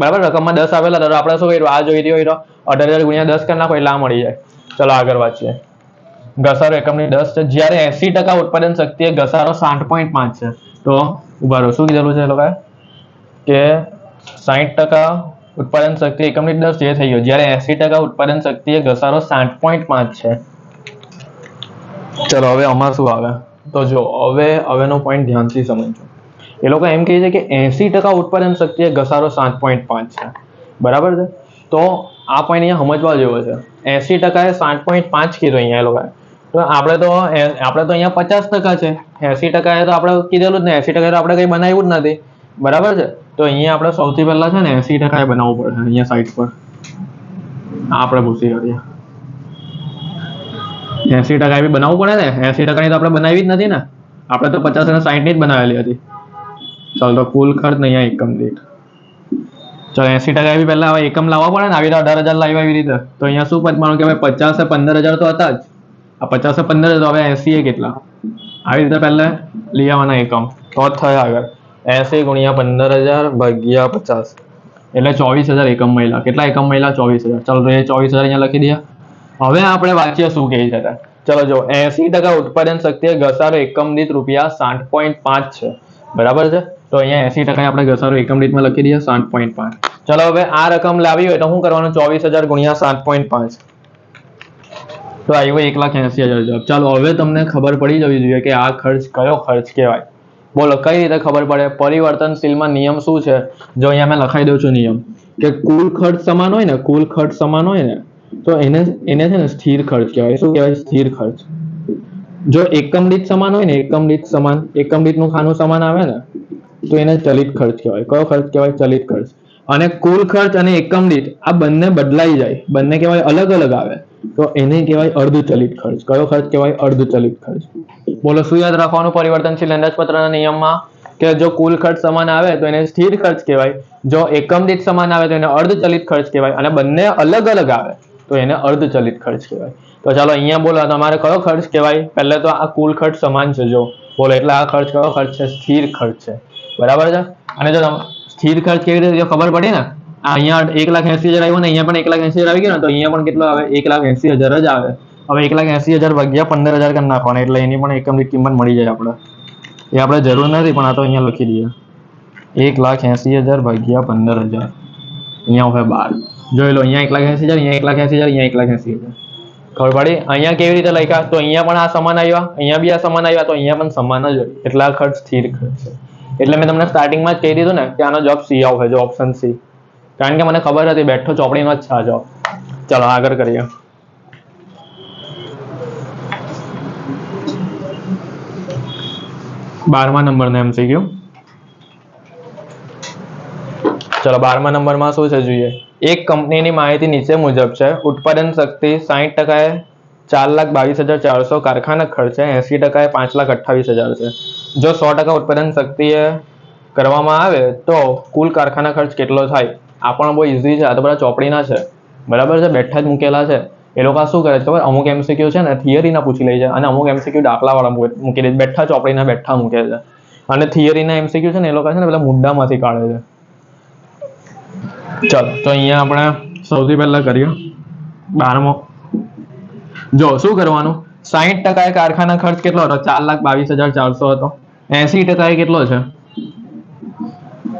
બરાબર. રકમમાં 10 આપેલા હતા, તો આપણે શું કર્યું? આ જોઈતી હોય તો 18,000 ગુણ્યા 10 કરી નાખો એટલે આ મળી જાય. ચલો આગળ વાંચીએ. ઘસારો એકમની 10 છે, જ્યારે 80% ઉત્પાદન શક્તિ ઘસારો 60.5 છે. તો ઉભા રહો, શું કીધેલું છે એ લોકોએ? કે 60% ઉત્પાદન શક્તિ એકમ દીઠ 10 જે થઈ ગયો, જ્યારે 80% ઉત્પાદન શક્તિ ઘસારો 60.5 છે. ચલો હવે આમાં શું આવે? તો જો હવેનો પોઈન્ટ ધ્યાનથી સમજો. એ લોકો એમ કહે છે કે 80% ઉત્પાદન શક્તિ ઘસારો 7.5 છે, બરાબર છે. તો આ પોઈન્ટ અહીંયા સમજવા જેવો છે. 80% એ 7.5 કીધું અહીંયા એ લોકોએ. તો આપણે તો અહીંયા 50% છે, 80% એ તો આપણે કીધેલું જ ને. 80% તો આપણે કંઈ બનાવ્યું જ નથી, બરાબર છે. તો અહીંયા આપણે સૌથી પહેલા છે ને 80% બનાવવું પડે. અહીંયા સાઈડ પર આપણે ભૂસી કરીએ 80% બી બનાવવું પડે ને. 80% ની તો આપણે બનાવી જ નથી ને, આપણે તો 50 અને 60 ની જ બનાવેલી હતી. ચાલો તો કુલ ખર્ચ ને અહીંયા એકમ દીઠ, ચાલો 80% બી પહેલા હવે એકમ લાવવા પડે ને. આવી રીતે 18,000 લાવ્યા એવી રીતે તો અહીંયા શું માનો કે ભાઈ 50 15,000 તો હતા જ. આ 50 15,000 તો હવે 80 એ કેટલા, આવી રીતે પહેલા લઈ આવવાના એકમ તો જ થાય આગળ. 80 ગુણ્યા 15,000 ભાગ્યા 50 એટલે 24,000 એકમ મહિલા. કેટલા એકમ મહિલા? 24,000. ચાલો તો એ 24,000 અહીંયા લખી દઈએ. હવે આપણે વાંચીએ શું કહે છે. ચલો જો 80% ઉત્પાદન શક્તિ ઘસારો એકમ દીઠ ₹60.5 છે. બરાબર છે. તો અહીંયા 80% આપણે ઘસારો એકમ દીઠમાં લખી દઈએ 60.5. ચલો હવે આ રકમ લાવી હોય તો શું કરવાનું? 24,000 ગુણ્યા 7.5 તો આવ્યો 1,80,000 જવાબ. ચાલો હવે તમને ખબર પડી જવી જોઈએ કે આ ખર્ચ કયો ખર્ચ કહેવાય. બોલો કઈ રીતે ખબર પડે? પરિવર્તનશીલમાં નિયમ શું છે? જો અહીંયા મેં લખાઈ દઉં છું નિયમ કે કુલ ખર્ચ સમાન હોય ને, કુલ ખર્ચ સમાન હોય ને તો એને છે ને સ્થિર ખર્ચ કહેવાય. શું કહેવાય? સ્થિર ખર્ચ. જો એકમ દીઠ સમાન હોય ને, એકમ દીઠનું ખાનું સમાન આવે ને તો એને ચલિત ખર્ચ કહેવાય. કયો ખર્ચ કહેવાય? ચલિત ખર્ચ. અને કુલ ખર્ચ અને એકમ દીઠ આ બંને બદલાઈ જાય, બંને કહેવાય અલગ અલગ આવે તો એને કહેવાય અર્ધચલિત ખર્ચ. કયો ખર્ચ કહેવાય? અર્ધચલિત ખર્ચ. બોલો શું યાદ રાખવાનું પરિવર્તનશીલ અંદાજપત્રના નિયમમાં? કે જો કુલ ખર્ચ સમાન આવે તો એને સ્થિર ખર્ચ કહેવાય, જો એકમ દીઠ સમાન આવે તો એને અર્ધચલિત ખર્ચ કહેવાય, અને બંને અલગ અલગ આવે તો એને અર્ધચલિત ખર્ચ કહેવાય. તો ચાલો અહીંયા બોલો તમારે કયો ખર્ચ કહેવાય? પહેલા તો આ કુલ ખર્ચ સમાન છે જો બોલો, એટલે આ ખર્ચ કયો ખર્ચ છે? સ્થિર ખર્ચ છે. બરાબર છે. અને જો સ્થિર ખર્ચ કેવી રીતે ખબર પડી ને, અહીંયા 1,80,000 આવ્યો ને અહીંયા પણ 1,80,000 આવી ગયો ને તો અહીંયા પણ કેટલો આવે? 1,80,000 જ આવે. હવે 1,80,000 ભાગ્યા 15,000 કરી નાખવાના એટલે એની પણ એકમ દીઠ કિંમત મળી જાય આપણે. એ આપણે જરૂર નથી પણ આ તો અહીંયા લખી દઈએ 1,80,000 ભાગ્યા 15,000 અહીંયા હવે 12. જોઈ લો અહીંયા 1,80,000, અહીંયા 1,80,000, અહીંયા 1,80,000. ખબર પડી? અહીંયા કેવી રીતે લખ્યા? તો અહીંયા પણ આ સમાન આવ્યા, અહીંયા બી આ સમાન આવ્યા તો અહીંયા પણ સમાન જ હોય એટલે આ ખર્ચ સ્થિર ખર્ચ છે. એટલે મેં તમને સ્ટાર્ટિંગમાં જ કહી દીધું ને કે આનો જવાબ સી આવશે, જો ઓપ્શન સી. કારણ કે મને ખબર હતી બેઠો ચોપડીનો જ છે આ જવાબ. ચાલો આગળ કરીએ. બારમા નંબરનો MCQ. ચલો 12મા નંબરમાં શું છે જોઈએ. એક કંપનીની માહિતી નીચે મુજબ છે. ઉત્પાદન શક્તિ 60% 4,22,400, કારખાના ખર્ચે 80% 5,28,000 છે. જો 100% ઉત્પાદન શક્તિ કરવામાં આવે તો કુલ કારખાના ખર્ચ કેટલો થાય? આ પણ બહુ ઇઝી છે, આ તો બધા ચોપડીના છે. બરાબર છે, બેઠા જ મૂકેલા છે. એ લોકો શું કરે છે ખબર? અમુક MCQ છે ને થિયરીના પૂછી લે છે અને અમુક MCQ દાખલાવાળા મૂકી દે. બેઠા ચોપડીના બેઠા મૂકે છે. અને થિયરીના MCQ છે ને એ લોકો છે ને પેલા મુદ્દામાંથી કાઢે છે. ચાલો તો અહીંયા આપણે સૌથી પહેલા કરીએ 12મો. જો શું કરવાનું? 60% કારખાના ખર્ચ કેટલો હતો? 4,22,400 હતો. 80% કેટલો છે?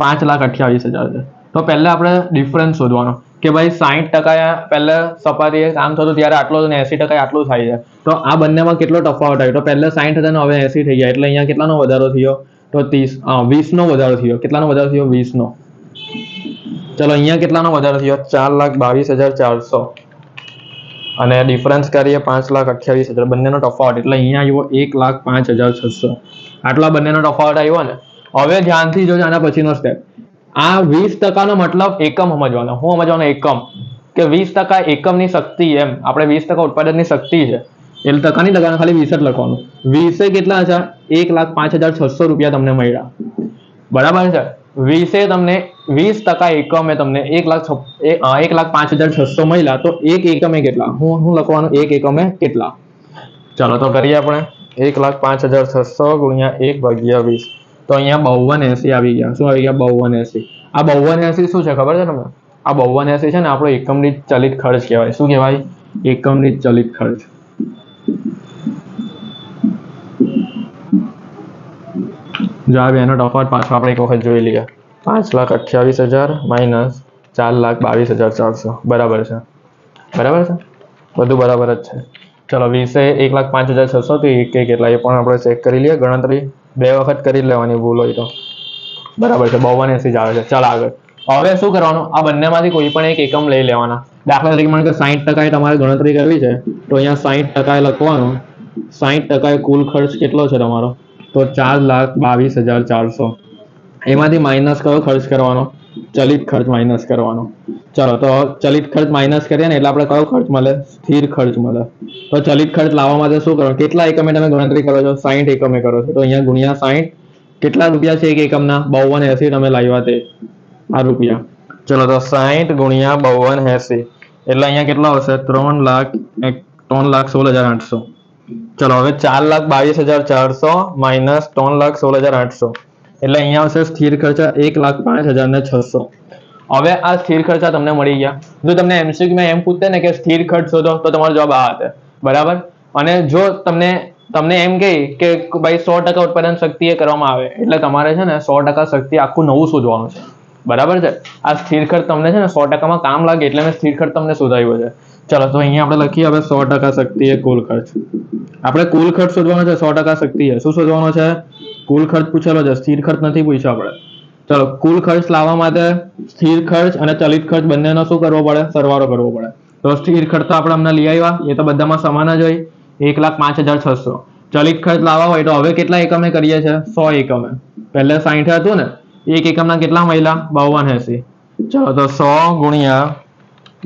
5,28,000 છે. તો પહેલા આપણે ડિફરન્સ શોધવાનો કે ભાઈ 60% પહેલા સપાટીએ કામ થતું ત્યારે આટલો ને 80% આટલું થાય છે. તો આ બંનેમાં કેટલો તફાવત આવ્યો? તો પહેલા 60 હતા ને હવે 80 થઈ ગયા એટલે અહીંયા કેટલાનો વધારો થયો? તો 20નો વધારો થયો. કેટલાનો વધારો થયો? 20નો. ચલો અહીંયા કેટલાનો વધારો થયો? 4,22,400 અને ડિફરન્સ કરીએ 5,28,000. બંનેનો તફાવત એટલે અહીંયા આવ્યો 1,05,600. આટલા બંનેનો તફાવત આવ્યો ને. હવે ધ્યાનથી જોજો આના પછીનો સ્ટેપ. આ 20%નો મતલબ એકમ સમજવાનો. હું સમજવાનો એકમ કે 20% એકમની શક્તિ. એમ આપણે 20% ઉત્પાદનની શક્તિ છે એટલે ટકાની લગાવવાનું, ખાલી 20 જ લખવાનું. 20 કેટલા છે? 1,05,600 રૂપિયા તમને મળ્યા. બરાબર છે. 20 તમને 20% એકમે તમને 1,05,600 મળ્યા તો એક એકમે કેટલા? હું લખવાનું એક એકમે કેટલા. ચાલો તો કરીએ આપણે 1,05,600 ગુણ્યા 1/20. તો અહીંયા 5280 આવી ગયા. શું આવી ગયા? 5280. આ 5280 શું છે ખબર છે તમને? આ 5280 છે ને આપણો એકમ દીઠ ચલિત ખર્ચ કહેવાય. શું કહેવાય? એકમ દીઠ ચલિત ખર્ચ. જો આ બેનો તફાવત પાછો આપણે એક વખત જોઈ લઈએ. 5,28,000 માઇનસ 4,22,400 બરાબર છે. બરાબર છે, બધું બરાબર જ છે. ચલો 20 1,05,600 તો એક કેટલા એ પણ આપણે ચેક કરી લઈએ. ગણતરી 2 વખત કરી લેવાની ભૂલ હોય તો. બરાબર છે, 5280 જ આવે છે. ચાલ આગળ. હવે શું કરવાનું? આ બંનેમાંથી કોઈ પણ એક એકમ લઈ લેવાના. દાખલા તરીકે માનો કે 60% તમારે ગણતરી કરવી છે તો અહીંયા 60% લખવાનું. 60% કુલ ખર્ચ કેટલો છે તમારો? તો 4,22,400. એમાંથી માઇનસ કયો ખર્ચ કરવાનો? ચલિત ખર્ચ માઇનસ કરવાનો. ચલો તો ચલિત ખર્ચ માઇનસ કરીએ ને એટલે આપણે કયો ખર્ચ મળે? સ્થિર ખર્ચ મળે. તો ચલિત ખર્ચ લાવવા માટે શું કરવાનું? કેટલા એકમે તમે ગણતરી કરો છો? 60 એકમે કરો છો. તો અહીંયા ગુણ્યા 60. કેટલા રૂપિયા છે એક એકમના? 5280 તમે લાવ્યા તે આ રૂપિયા. ચલો તો 60 ગુણ્યા 5280 એટલે અહીંયા કેટલો આવશે? 3,16,800. ચલો હવે 4,22,400 માઇનસ 3,16,800 એટલે અહીંયા આવશે સ્થિર ખર્ચા 1,05,600. હવે આ સ્થિર ખર્ચા તમને મળી ગયા. જો તમને MCQ માં એમ પૂછે ને કે સ્થિર ખર્ચ શોધો તો તમારો જવાબ આ હશે, બરાબર. અને જો તમને એમ કહે કે ભાઈ 100% ઉત્પાદન શક્તિ કરવામાં આવે એટલે તમારે છે ને 100% શક્તિ આખું નવું શોધવાનું છે, બરાબર છે. આ સ્થિર ખર્ચ તમને છે ને 100%માં કામ લાગે એટલે મેં સ્થિર ખર્ચ તમને શોધાવ્યો છે. ચલો તો અહીંયા આપણે લખીએ હવે 100% શક્તિ એ કુલ ખર્ચ. આપણે કુલ ખર્ચ શોધવાનો છે. 100% શક્તિ છે શું શોધવાનો છે? કુલ ખર્ચ પૂછેલો છે, સ્થિર ખર્ચ નથી પૂછ્યો આપણે. ચલો કુલ ખર્ચ લાવવા માટે સ્થિર ખર્ચ અને ચલિત ખર્ચ બંનેનો શું કરવો પડે? સરવાળો કરવો પડે. તો સ્થિર ખર્ચ તો આપણે હમણાં લઈ આવ્યા, એ તો બધામાં સમાન જ હોય, 1,05,600. ચલિત ખર્ચ લાવવા હોય તો હવે કેટલા એકમે કરીએ છીએ? 100 એકમે. પહેલે 60 હતું ને, એક એકમના કેટલા મળ્યા? 5280. ચલો તો 100 ગુણ્યા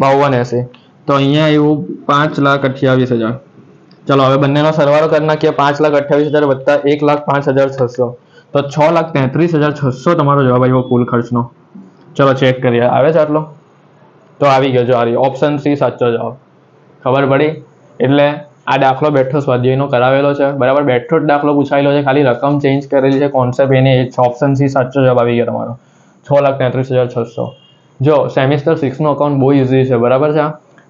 5280 તો અહીંયા આવ્યું 5,28,000. ચલો હવે બંનેનો સરવાળો કરી નાખીએ. 5,28,000 વત્તા 1,05,600 તો 6,33,600 તમારો જવાબ આવ્યો કુલ ખર્ચનો. ચલો ચેક કરીએ આવે છે આટલો? તો આવી ગયો જો ઓપ્શન સી સાચો જવાબ. ખબર પડી? એટલે આ દાખલો બેઠો સ્વાધ્યાયનો કરાવેલો છે, બરાબર. બેઠો જ દાખલો પૂછાયેલો છે, ખાલી રકમ ચેન્જ કરેલી છે, કોન્સેપ્ટ એની એ જ. ઓપ્શન સી સાચો જવાબ આવી ગયો તમારો 6,33,600. જો સેમિસ્ટર 6 નું અકાઉન્ટ બહુ ઇઝી છે, બરાબર છે.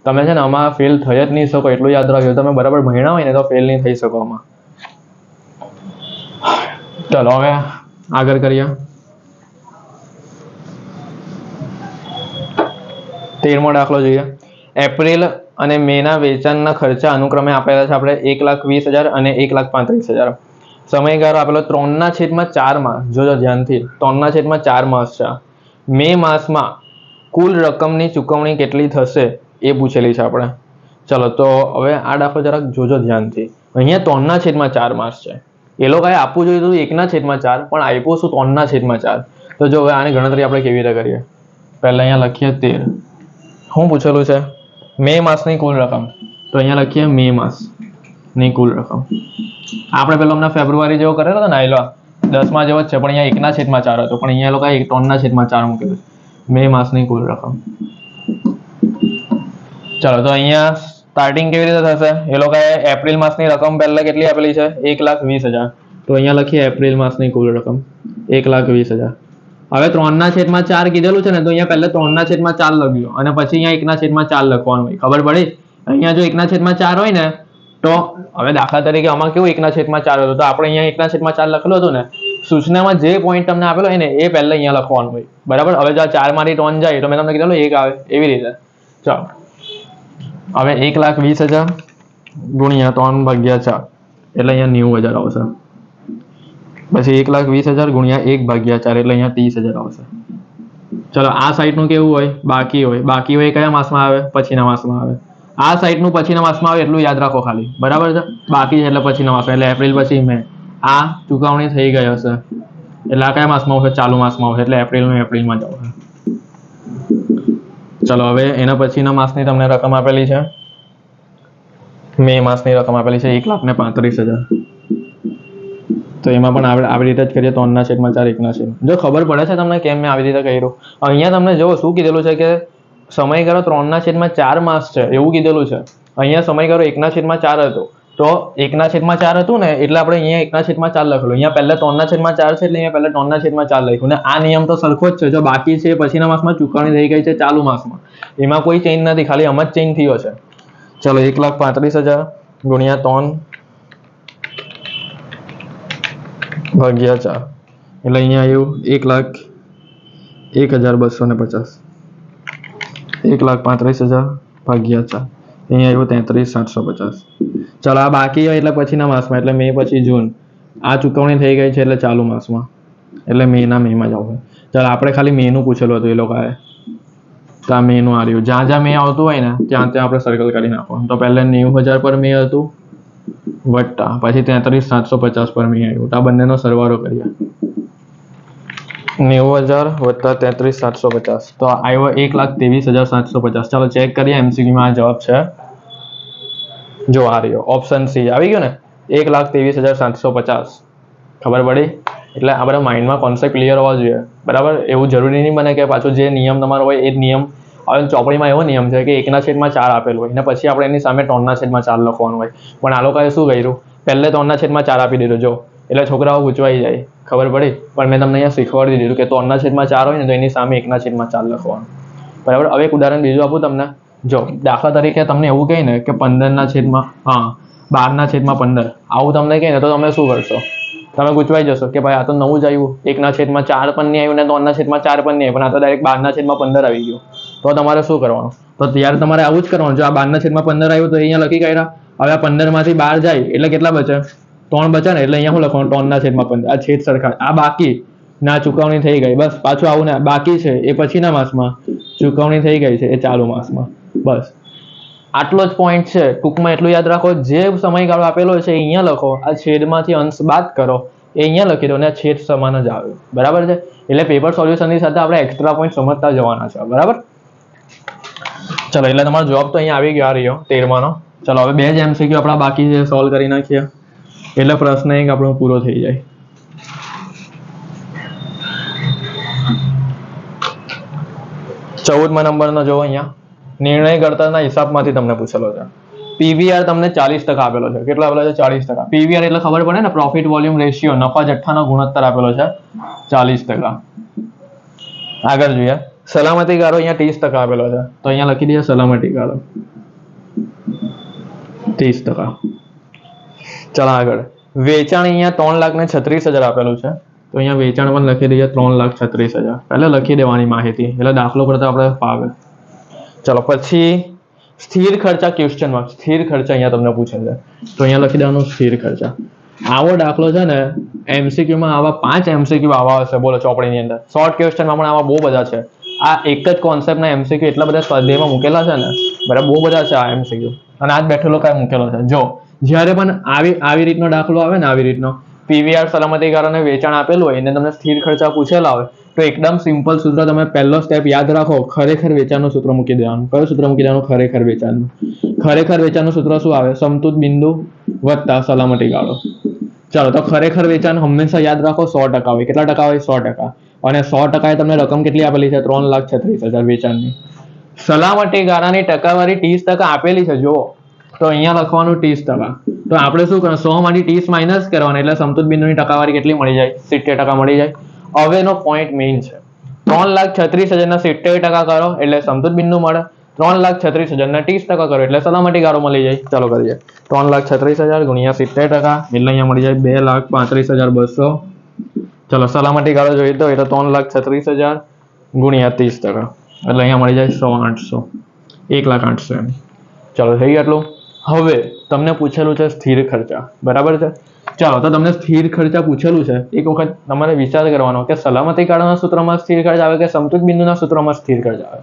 તમે છે ને આમાં ફેલ થઈ જ નહીં શકો, એટલું યાદ રાખજો. તમે બરાબર ભણ્યા હોય ને તો ફેલ નહીં થઈ શકો આમાં. ચલો હવે આગળ કરીએ. 13મો દાખલો જોઈએ. એપ્રિલ અને મે ના વેચાણના ખર્ચા અનુક્રમે આપેલા છે આપણે 1,20,000 અને 1,35,000. સમયગાળો આપેલો 3/4 માસ. જોજો ધ્યાનથી, 3/4 માસ છે. મે માસમાં કુલ રકમની ચૂકવણી કેટલી થશે એ પૂછેલી છે આપણે. ચલો તો હવે આ દાખલો જરાક જોજો ધ્યાનથી. અહીંયા 3/4 માસ છે. એ લોકોએ આપવું જોઈએ હતું 1/4 પણ આપ્યું શું? 3/4. તો જો હવે આની ગણતરી આપણે કેવી રીતે કરીએ? પહેલા અહીંયા લખીએ 13. શું પૂછેલું છે? મે માસની કુલ રકમ. તો અહીંયા લખીએ મે માસની કુલ રકમ. આપણે પેલો હમણાં ફેબ્રુઆરી જેવો કરેલો હતો ને, આયલો 10માં જેવો જ છે, પણ અહીંયા 1/4 હતો, પણ અહીંયા લોકો 3/4 મૂકેલું. મે માસની કુલ રકમ. ચલો તો અહીંયા સ્ટાર્ટિંગ કેવી રીતે થશે? એ લોકોએ એપ્રિલ માસની રકમ પહેલા કેટલી આપેલી છે? 1,20,000. તો અહીંયા લખીએ એપ્રિલ માસની કુલ રકમ 1,20,000. હવે 3/4 કીધેલું છે ને, તો અહીંયા પહેલા 3/4 લખ્યું અને પછી અહીંયા 1/4 લખવાનું હોય. ખબર પડી? અહીંયા જો 1/4 હોય ને તો હવે દાખલા તરીકે આમાં કેવું 1/4 હતું, તો આપણે અહીંયા 1/4 લખેલું હતું ને, સૂચનામાં જે પોઈન્ટ તમને આપેલો હોય ને એ પહેલા અહીંયા લખવાનું હોય, બરાબર. હવે જો 4 માંથી 3 જાય તો મેં તમને કીધેલું 1 આવે, એવી રીતે. ચાલો હવે 1,20,000 ગુણ્યા 3/4 એટલે અહીંયા 90,000 આવશે. પછી 1,20,000 ગુણ્યા 1/4 એટલે અહીંયા 30,000 આવશે. ચલો આ સાઈડનું કેવું હોય? બાકી હોય. બાકી હોય કયા માસમાં આવે? પછીના માસમાં આવે. આ સાઈડનું પછીના માસમાં આવે એટલું યાદ રાખો ખાલી, બરાબર છે. બાકી છે એટલે પછીના માસમાં, એટલે એપ્રિલ પછી મે. આ ચૂકવણી થઈ ગઈ હશે એટલે આ કયા માસમાં આવશે? ચાલુ માસમાં આવશે, એટલે એપ્રિલનું એપ્રિલમાં જ આવશે. ચલો હવે એના પછીના માસની તમને રકમ આપેલી છે. મે માસની રકમ આપેલી છે 1,35,000. તો એમાં પણ આપણે આવી રીતે જ કરીએ 3/4 1/4. જો ખબર પડે છે તમને કેમ મેં આવી રીતે કર્યું? અહીંયા તમને જો શું કીધેલું છે કે સમયગાળો 3/4 માસ છે એવું કીધેલું છે. અહીંયા સમયગાળો 1/4 હતો, તો 1/4 હતું ને એટલે આપણે અહીંયા 1/4 લખેલું. અહીંયા પહેલા 3/4 છે એટલે અહીંયા પહેલા 3/4 લખ્યું. ને આ નિયમ તો સરખો જ છે. જો બાકી છે પછીના માસમાં ચૂકવણી થઈ ગઈ છે ચાલુ માસમાં, એમાં કોઈ ચેન્જ નથી, ખાલી આમ જ ચેન્જ થયો છે. ચલો 1,35,000 ગુણ્યા 3/4 એટલે અહીંયા આવ્યું 1,01,250. 1,35,000 ભાગ્યા 4 અહીંયા આવ્યું 33,750. ચાલો આ બાકી હોય એટલે પછીના માસમાં, એટલે મે પછી જૂન. આ ચૂકવણી થઈ ગઈ છે એટલે ચાલુ માસમાં, એટલે મેમાં જ આવશે. ચાલો આપણે ખાલી મેનું પૂછેલું હતું એ લોકોએ, તો આ મેનું આવ્યું. જ્યાં જ્યાં મે આવતું હોય ને ત્યાં ત્યાં આપણે સર્કલ કરી નાખવાનું. તો પહેલા 90,000 પર મે હતું વત્તા પછી 33,750 પર મે આવ્યું. તો આ બંનેનો સરવાળો કરીએ. 90,000 વત્તા 33,750 તો આવ્યો 1,23,750. ચાલો ચેક કરીએ એમસીક્યુમાં આ જવાબ છે. જો આ રહ્યો ઓપ્શન સી આવી ગયો ને 1,23,750. ખબર પડી? એટલે આ બધા માઇન્ડમાં કોન્સેપ્ટ ક્લિયર હોવા જોઈએ. બરાબર? એવું જરૂરી નહીં બને કે પાછું જે નિયમ તમારો હોય એ જ નિયમ. હવે ચોપડીમાં એવો નિયમ છે કે 1/4 આપેલું હોય ને પછી આપણે એની સામે 3/4 લખવાનું હોય. પણ આ લોકોએ શું કર્યું? પહેલે 3/4 આપી દીધું. જો એટલે છોકરાઓ ગૂંચવાઈ જાય. ખબર પડી? પણ મેં તમને અહીંયા શીખવાડી દીધું કે 3/4 હોય ને તો એની સામે 1/4 લખવાનું. બરાબર? હવે એક ઉદાહરણ બીજું આપું તમને. જો દાખલા તરીકે તમને એવું કહે ને કે 12/15 આવું તમને કહે ને તો તમે શું કરશો? તમે ગૂંચવાઈ જશો કે ભાઈ આ તો નવું જ આવ્યું, 1/4 પણ નહીં આવ્યું ને 3/4 પણ નહીં આવ્યું, પણ આ તો ડાયરેક્ટ 12/15 આવી ગયું. તો તમારે શું કરવાનું? તો ત્યારે તમારે આવું જ કરવાનું. જો આ 12/15 આવ્યું તો અહીંયા લખી કાઢ્યા. હવે આ 15 માંથી 12 જાય એટલે કેટલા બચે? 3 બચે ને. એટલે અહીંયા શું લખવાનું? 3/15. આ છેદ સરખા. આ બાકી ના ચૂકવણી થઈ ગઈ. બસ પાછું આવું ને બાકી છે એ પછીના માસમાં, ચૂકવણી થઈ ગઈ છે એ ચાલુ માસમાં. બસ આટલો જ પોઈન્ટ છે. ટૂંકમાં એટલું યાદ રાખો, જે સમયગાળો આપેલો છે એ અહીંયા લખો, આ છેદમાંથી અંશ બાદ કરો એ અહીંયા લખી દો અને આ છેદ સમાન જ આવે. બરાબર છે? એટલે પેપર સોલ્યુશનની સાથે આપણે એક્સ્ટ્રા પોઈન્ટ સમજતા જવાના છે. બરાબર? ચલો એટલે તમારો જવાબ તો અહીંયા આવી ગયો. આ રહ્યો 13માનો. ચલો હવે 2 જ એમસીક્યુ આપણા બાકી છે, સોલ્વ કરી નાખીએ એટલે પ્રશ્ન એક આપણો પૂરો થઈ જાય. ચૌદમા નંબરનો જો અહીંયા નિર્ણય કર્તાના હિસાબમાંથી તમને પૂછેલો છે. પીવીઆર તમને 40% આપેલો છે. કેટલો આપેલો છે? 40%. પીવીઆર એટલે ખબર પડે ને, પ્રોફિટ વોલ્યુમ રેશિયો, નફા જથ્થાનો ગુણોત્તર આપેલો છે 40%. આગળ જોઈએ સલામતી ગાળો અહીંયા 30% આપેલો છે. તો અહીંયા લખી દઈએ સલામતી ગાળો 30%. ચાલો આગળ વેચાણ અહીંયા 3,36,000 આપેલું છે. તો અહીંયા વેચાણ પણ લખી દઈએ 3,36,000. પહેલા લખી દેવાની માહિતી એટલે દાખલો કરતા આપણે ફાવે. ચલો પછી સ્થિર ખર્ચા ક્વેશ્ચન માર્ક. સ્થિર ખર્ચા અહીંયા તમને પૂછે છે તો અહીંયા લખી દેવાનું સ્થિર ખર્ચા. આવો દાખલો છે ને એમસીક્યુમાં આવા 5 એમસીક્યુ આવા હશે. બોલો ચોપડીની અંદર શોર્ટ ક્વેશ્ચનમાં પણ આવા બહુ બધા છે. આ એક જ કોન્સેપ્ટના એમસીક્યુ એટલા બધા સ્વાધ્યાયમાં મૂકેલા છે ને. બરાબર? બહુ બધા છે આ એમસીક્યુ અને આજ બેઠેલો કઈ મૂકેલો છે. જો જ્યારે પણ આવી રીતનો દાખલો આવે ને, આવી રીતનો પીવીઆર સલામતી ગાળાને વેચાણ આપેલું હોય અને તમને સ્થિર ખર્ચા પૂછેલા હોય તો એકદમ સિમ્પલ સૂત્ર. તમે પહેલો સ્ટેપ યાદ રાખો, ખરેખર વેચાણનું સૂત્ર મૂકી દેવાનું. કયું સૂત્ર મૂકી દેવાનું? ખરેખર વેચાણનું. ખરેખર વેચાણનું સૂત્ર શું આવે? સમતુત બિંદુ વત્તા સલામતી ગાળો. ચાલો તો ખરેખર વેચાણ હંમેશા યાદ રાખો 100% હોય. કેટલા ટકા હોય? 100%. અને 100% એ તમને રકમ કેટલી આપેલી છે? 3,36,000 વેચાણની. સલામતી ગાળાની ટકાવારી 30% આપેલી છે. જુઓ તો અહીંયા લખવાનું 30%. તો આપણે શું કરવાનું? 100 માંથી 30 માઇનસ કરવાના એટલે સમતુત બિંદુની ટકાવારી કેટલી મળી જાય? 70% મળી જાય. હવેનો પોઈન્ટ મેઇન છે. 3,36,000 ના 70% કરો એટલે સમતુત બિંદુ મળે. 3,36,000 ના 30% કરો એટલે સલામતી ગાળો મળી જાય. ચાલો કરીએ 3,36,000 ગુણ્યા 70% એટલે અહીંયા મળી જાય 2,35,200. ચલો સલામતી ગાળો જોઈએ તો એટલે 3,36,000 ગુણ્યા 30% એટલે અહીંયા મળી જાય 100,800. 1,08,000 એમ. ચાલો થઈ ગયું આટલું. હવે તમને પૂછેલું છે સ્થિર ખર્ચા. બરાબર છે? ચાલો તો તમને સ્થિર ખર્ચા પૂછેલું છે. એક વખત તમારે વિચાર કરવાનો કે સલામતી ગાળાના સૂત્રમાં સ્થિર ખર્ચ આવે કે સમતુત બિંદુના સૂત્રમાં સ્થિર ખર્ચ આવે?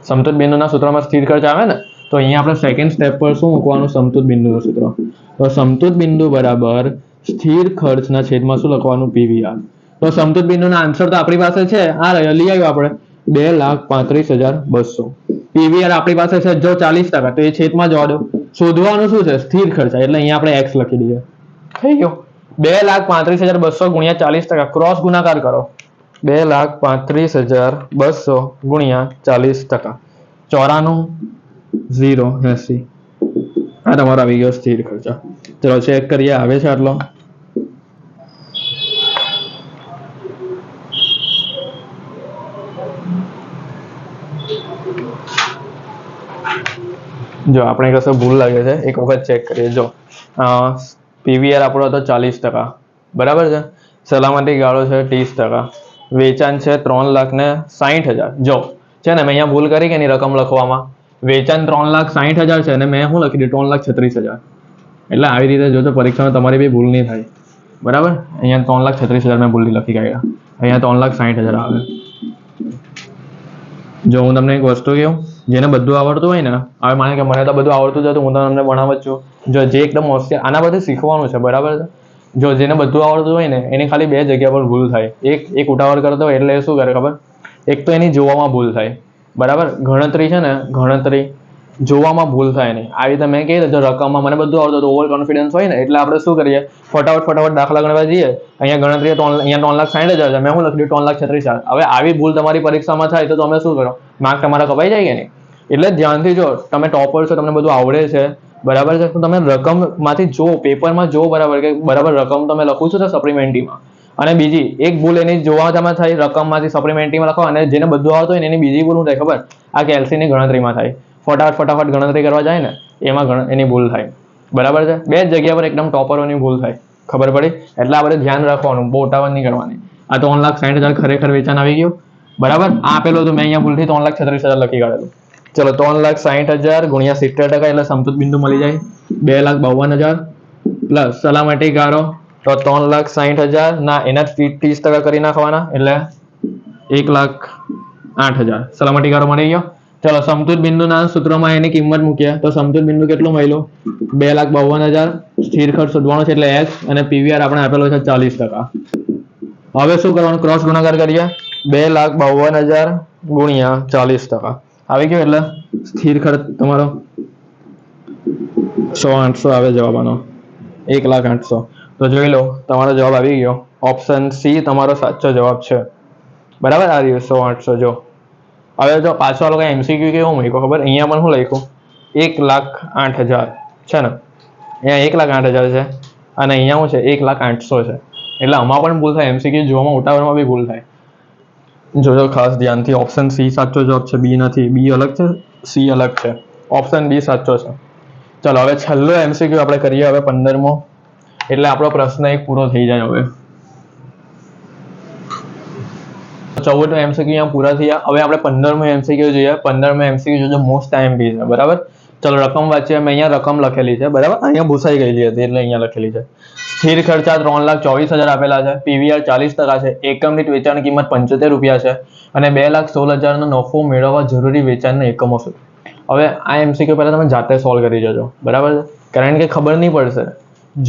સમતુત બિંદુના સૂત્રમાં સ્થિર ખર્ચ આવે ને તો અહીંયા આપણે સેકન્ડ સ્ટેપ પર શું મૂકવાનું? સમતુત બિંદુનું સૂત્ર. તો સમતુત બિંદુ બરાબર સ્થિર ખર્ચના છેદમાં શું લખવાનું? પીવીઆર. તો સમતુત બિંદુના આન્સર તો આપણી પાસે છે. આ લઈ આવ્યો આપણે 2,35,200. પીવીઆર આપણી પાસે છે જો 40% તો એ છેદમાં જવા દો. શોધવાનું શું છે? સ્થિર ખર્ચા. એટલે અહીંયા આપણે x લખી દઈએ. થઈ ગયો. 2,35,200 ગુણ્યા 40%. ક્રોસ ગુણાકાર કરો. 2,35,200 ગુણ્યા 40%. 94,080. આ તમારો આવી ગયો સ્થિર ખર્ચા. ચલો ચેક કરીએ આવે છે આટલો. જો આપણે કશે ભૂલ લાગે છે એક વખત ચેક કરીએ. જો પીવીઆર આપણો હતો 40%. બરાબર છે? સલામતી ગાળો છે 30%. વેચાણ છે 3,60,000. જો છે ને મેં અહીંયા ભૂલ કરી કે એની રકમ લખવામાં. વેચાણ 3,60,000 છે અને મેં શું લખી દીધું? 3,36,000. એટલે આવી રીતે જો તો પરીક્ષામાં તમારી બી ભૂલ નહીં થાય. બરાબર? અહીંયા 3,36,000 મેં ભૂલથી લખી કાઢ્યા. અહીંયા 3,60,000 આવે. જો હું તમને એક વસ્તુ કહું, જેને બધું આવડતું હોય ને, હવે માને કે મને તો બધું આવડતું જ હતું, હું તો તમને ભણાવ જ છું. જો જે એકદમ હોશિયાર, આના બધું શીખવાનું છે. બરાબર છે? જો જેને બધું આવડતું હોય ને એની ખાલી 2 જગ્યા પર ભૂલ થાય. એક ઉતાવળ કરતો હોય એટલે એ શું કરે ખબર? એક તો એની જોવામાં ભૂલ થાય, બરાબર. ગણતરી છે ને, ગણતરી જોવામાં ભૂલ થાય નહીં. આવી રીતે મેં કહી દીધું રકમમાં મને બધું આવડતું હતું, ઓવર કોન્ફિડન્સ હોય ને એટલે આપણે શું કરીએ, ફટાફટ દાખલા ગણવા જઈએ. અહીંયા ગણતરી અહીંયા 3,60,000 છે, મેં શું લખી દીધું 3,36,000. હવે આવી ભૂલ તમારી પરીક્ષામાં થાય તો તમે શું કરો? માર્ક તમારા કપાઈ જાય કે નહીં? એટલે ધ્યાનથી જો, તમે ટોપર છો, તમને બધું આવડે છે, બરાબર છે, તો તમે રકમમાંથી જો, પેપરમાં જો, બરાબર કે બરાબર રકમ તમે લખું છું તો સપ્લિમેન્ટરીમાં. અને બીજી એક ભૂલ એની જોવામાં થાય રકમમાંથી સપ્લિમેન્ટરીમાં લખો, અને જેને બધું આવતું હોય ને એની બીજી ભૂલ શું થાય ખબર? આ કેલ્સીની ગણતરીમાં થાય. ફટાફટ ગણતરી કરવા જાય ને એમાં એની ભૂલ થાય, બરાબર છે. 2 જગ્યા પર એકદમ ટોપરોની ભૂલ થાય, ખબર પડી? એટલે આ બધું ધ્યાન રાખવાનું, બહુ ઉતાવળ નહીં કરવાની. આ 3,60,000 ખરેખર વેચાણ આવી ગયું, બરાબર. આ આપેલું હતું, મેં અહીંયા ભૂલથી 3,36,000 લખી કાઢેલું. ચલો 3,60,000 ગુણ્યા 70% એટલે સમતૂર બિંદુ મળી જાય 2,52,000 પ્લસ સલામતી ગાળો તો 3,60,000 ના એના 30% કરી નાખવાના એટલે 1,08,000 સલામતી ગાળો મળી ગયો. ચલો સમતૂર બિંદુના સૂત્રમાં એની કિંમત મૂકીએ તો સમતૂર બિંદુ કેટલું મળ્યું? 2,52,000. સ્થિર ખર્ચ શોધવાનો છે એટલે H અને PVR આપણે આપેલો છે 40%. હવે શું કરવાનું? ક્રોસ ગુણાકાર કરીએ. 2,52,000 ગુણ્યા 40% આવી ગયો એટલે સ્થિર ખર્ચ તમારો 100,800 આવે જવાબ આનો, 1,08,000. તો જોઈ લો તમારો જવાબ આવી ગયો. ઓપ્શન સી તમારો સાચો જવાબ છે, બરાબર. આ રહ્યો 100,800. જો હવે જો પાછો આ લોકો MCQ કેવું મૂક્યું ખબર? અહીંયા પણ શું લખ્યું? 1,08,000 છે ને, અહીંયા 1,08,000 છે અને અહીંયા શું છે? 1,08,000 છે. એટલે આમાં પણ ભૂલ થાય, MCQ જોવામાં ઉતાવળમાં બી ભૂલ થાય. જોજો ખાસ ધ્યાનથી. ઓપ્શન સી સાચો જવાબ છે, બી નથી. બી અલગ છે, સી અલગ છે. ઓપ્શન બી સાચો છે. ચલો હવે છેલ્લો MCQ આપણે કરીએ હવે 15મો, એટલે આપણો પ્રશ્ન એક પૂરો થઈ જાય. હવે 14 MCQ અહીંયા પૂરા થયા. હવે આપણે 15મો MCQ જોઈએ. 15મો MCQ જોજો, મોસ્ટ IMP છે, બરાબર. ચલો રકમ વાંચીએ. મેં અહીંયા રકમ લખેલી છે, બરાબર. અહીંયા ભૂસાઈ ગયેલી હતી એટલે અહીંયા લખેલી છે. સ્થિર ખર્ચા 3,24,000 આપેલા છે. PVR 40% છે. એકમ દીઠ વેચાણ કિંમત 75 રૂપિયા છે અને 2,16,000 નો નફો મેળવવા જરૂરી વેચાણના એકમો છે. હવે આ MCQ પહેલા તમે જાતે સોલ્વ કરી જજો, બરાબર છે. કારણ કે ખબર નહીં પડશે.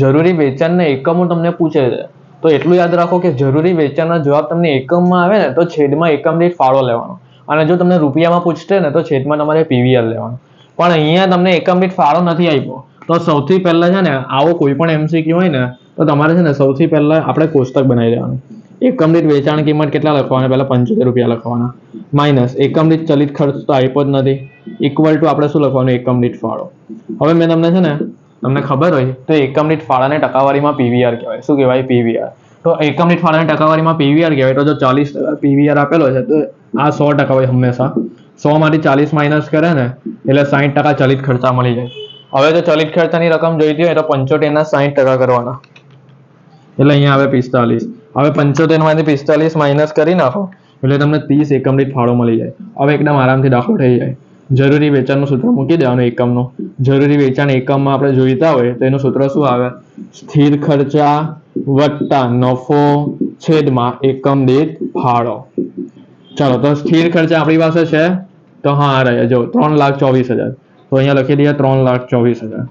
જરૂરી વેચાણના એકમો તમને પૂછે છે તો એટલું યાદ રાખો કે જરૂરી વેચાણનો જવાબ તમને એકમમાં આવે ને તો છેદમાં એકમ દીઠ ફાળો લેવાનો, અને જો તમને રૂપિયામાં પૂછશે ને તો છેદમાં તમારે PVR લેવાનો. પણ અહીંયા તમને એકમ દીઠ ફાળો નથી આપ્યો તો સૌથી પહેલા છે ને આવો કોઈ પણ MCQ હોય ને તો તમારે છે ને સૌથી પહેલા આપણે કોષ્ટક બનાવી દેવાનું. એકમ દીઠ વેચાણ કિંમત કેટલા લખવાના? પહેલા 75 રૂપિયા લખવાના, માઇનસ એકમ દીઠ ચલિત ખર્ચ તો આપ્યો જ નથી, ઇક્વલ ટુ આપણે શું લખવાનું? એકમ દીઠ ફાળો. હવે મેં તમને છે ને, તમને ખબર હોય તો એકમ દીઠ ફાળાને ટકાવારીમાં PVR કહેવાય. શું કહેવાય? PVR. તો એકમ દીઠ ફાળાને ટકાવારીમાં PVR કહેવાય. તો જો 40% PVR આપેલો છે તો આ 100% હોય હંમેશા. 100 માંથી 40 માઇનસ કરે ને એટલે 60% ચલિત ખર્ચા મળી જાય. હવે જો ચલિત ખર્ચાની રકમ જોઈતી હોય તો 75 ના 60% કરવાના એટલે અહીંયા આવે 45. હવે 75 માંથી 45 માઇનસ કરી નાખો એટલે તમને 30 એકમ દીઠ ફાળો મળી જાય. હવે એકદમ આરામથી દાખલો થઈ જાય. જરૂરી વેચાણનું સૂત્ર મૂકી દેવાનું એકમનું. જરૂરી વેચાણ એકમમાં આપણે જોઈતા હોય તો એનું સૂત્ર શું આવે? સ્થિર ખર્ચા વત્તા નફો છેદમાં એકમ દીઠ ફાળો. ચાલો તો સ્થિર ખર્ચા આપણી પાસે છે તો હા આ રહ્યા જો 3,24,000. તો અહીંયા લખી દઈએ 3,24,000.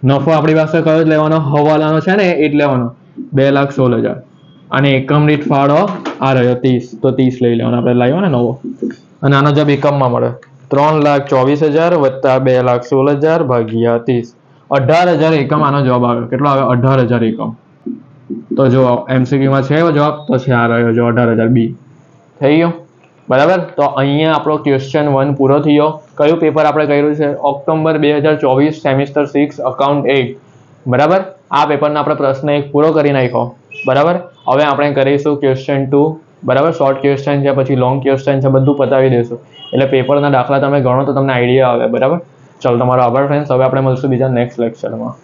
નફો આપણી પાસે કયો જ લેવાનો? હવાલાનો છે ને એ જ લેવાનો, 2,16,000. અને એકમ દીઠ ફાળો આ રહ્યો 30, તો 30 લઈ લેવાનો આપણે, લાવ્યો ને નવો. અને આનો જવાબ એકમમાં મળે 3,24,000 વત્તા 2,16,000 ભાગ્યા 30. 18,000 એકમ આનો જવાબ આવ્યો. કેટલો આવે? 18,000 એકમ. તો જો MCQ માં છે જવાબ તો છે આ રહ્યો જો 18,000 બી. થઈ ગયો, બરાબર. તો અહીંયા આપણો ક્વેશ્ચન 1 પૂરો થયો. કયું પેપર આપણે કર્યું છે? ઓક્ટોબર 2024 સેમિસ્ટર 6 અકાઉન્ટ 8, બરાબર. આ પેપરના આપણે પ્રશ્ન 1 પૂરો કરી નાખ્યો, બરાબર. હવે આપણે કરીશું ક્વેશ્ચન 2, બરાબર. શોર્ટ ક્વેશ્ચન છે, પછી લોંગ ક્વેશ્ચન છે, બધું પતાવી દઈશું. એટલે પેપરના દાખલા તમે ગણો તો તમને આઈડિયા આવે, બરાબર. ચલો તમારો આભાર ફ્રેન્ડ્સ. હવે આપણે મળશું બીજા નેક્સ્ટ લેક્ચરમાં.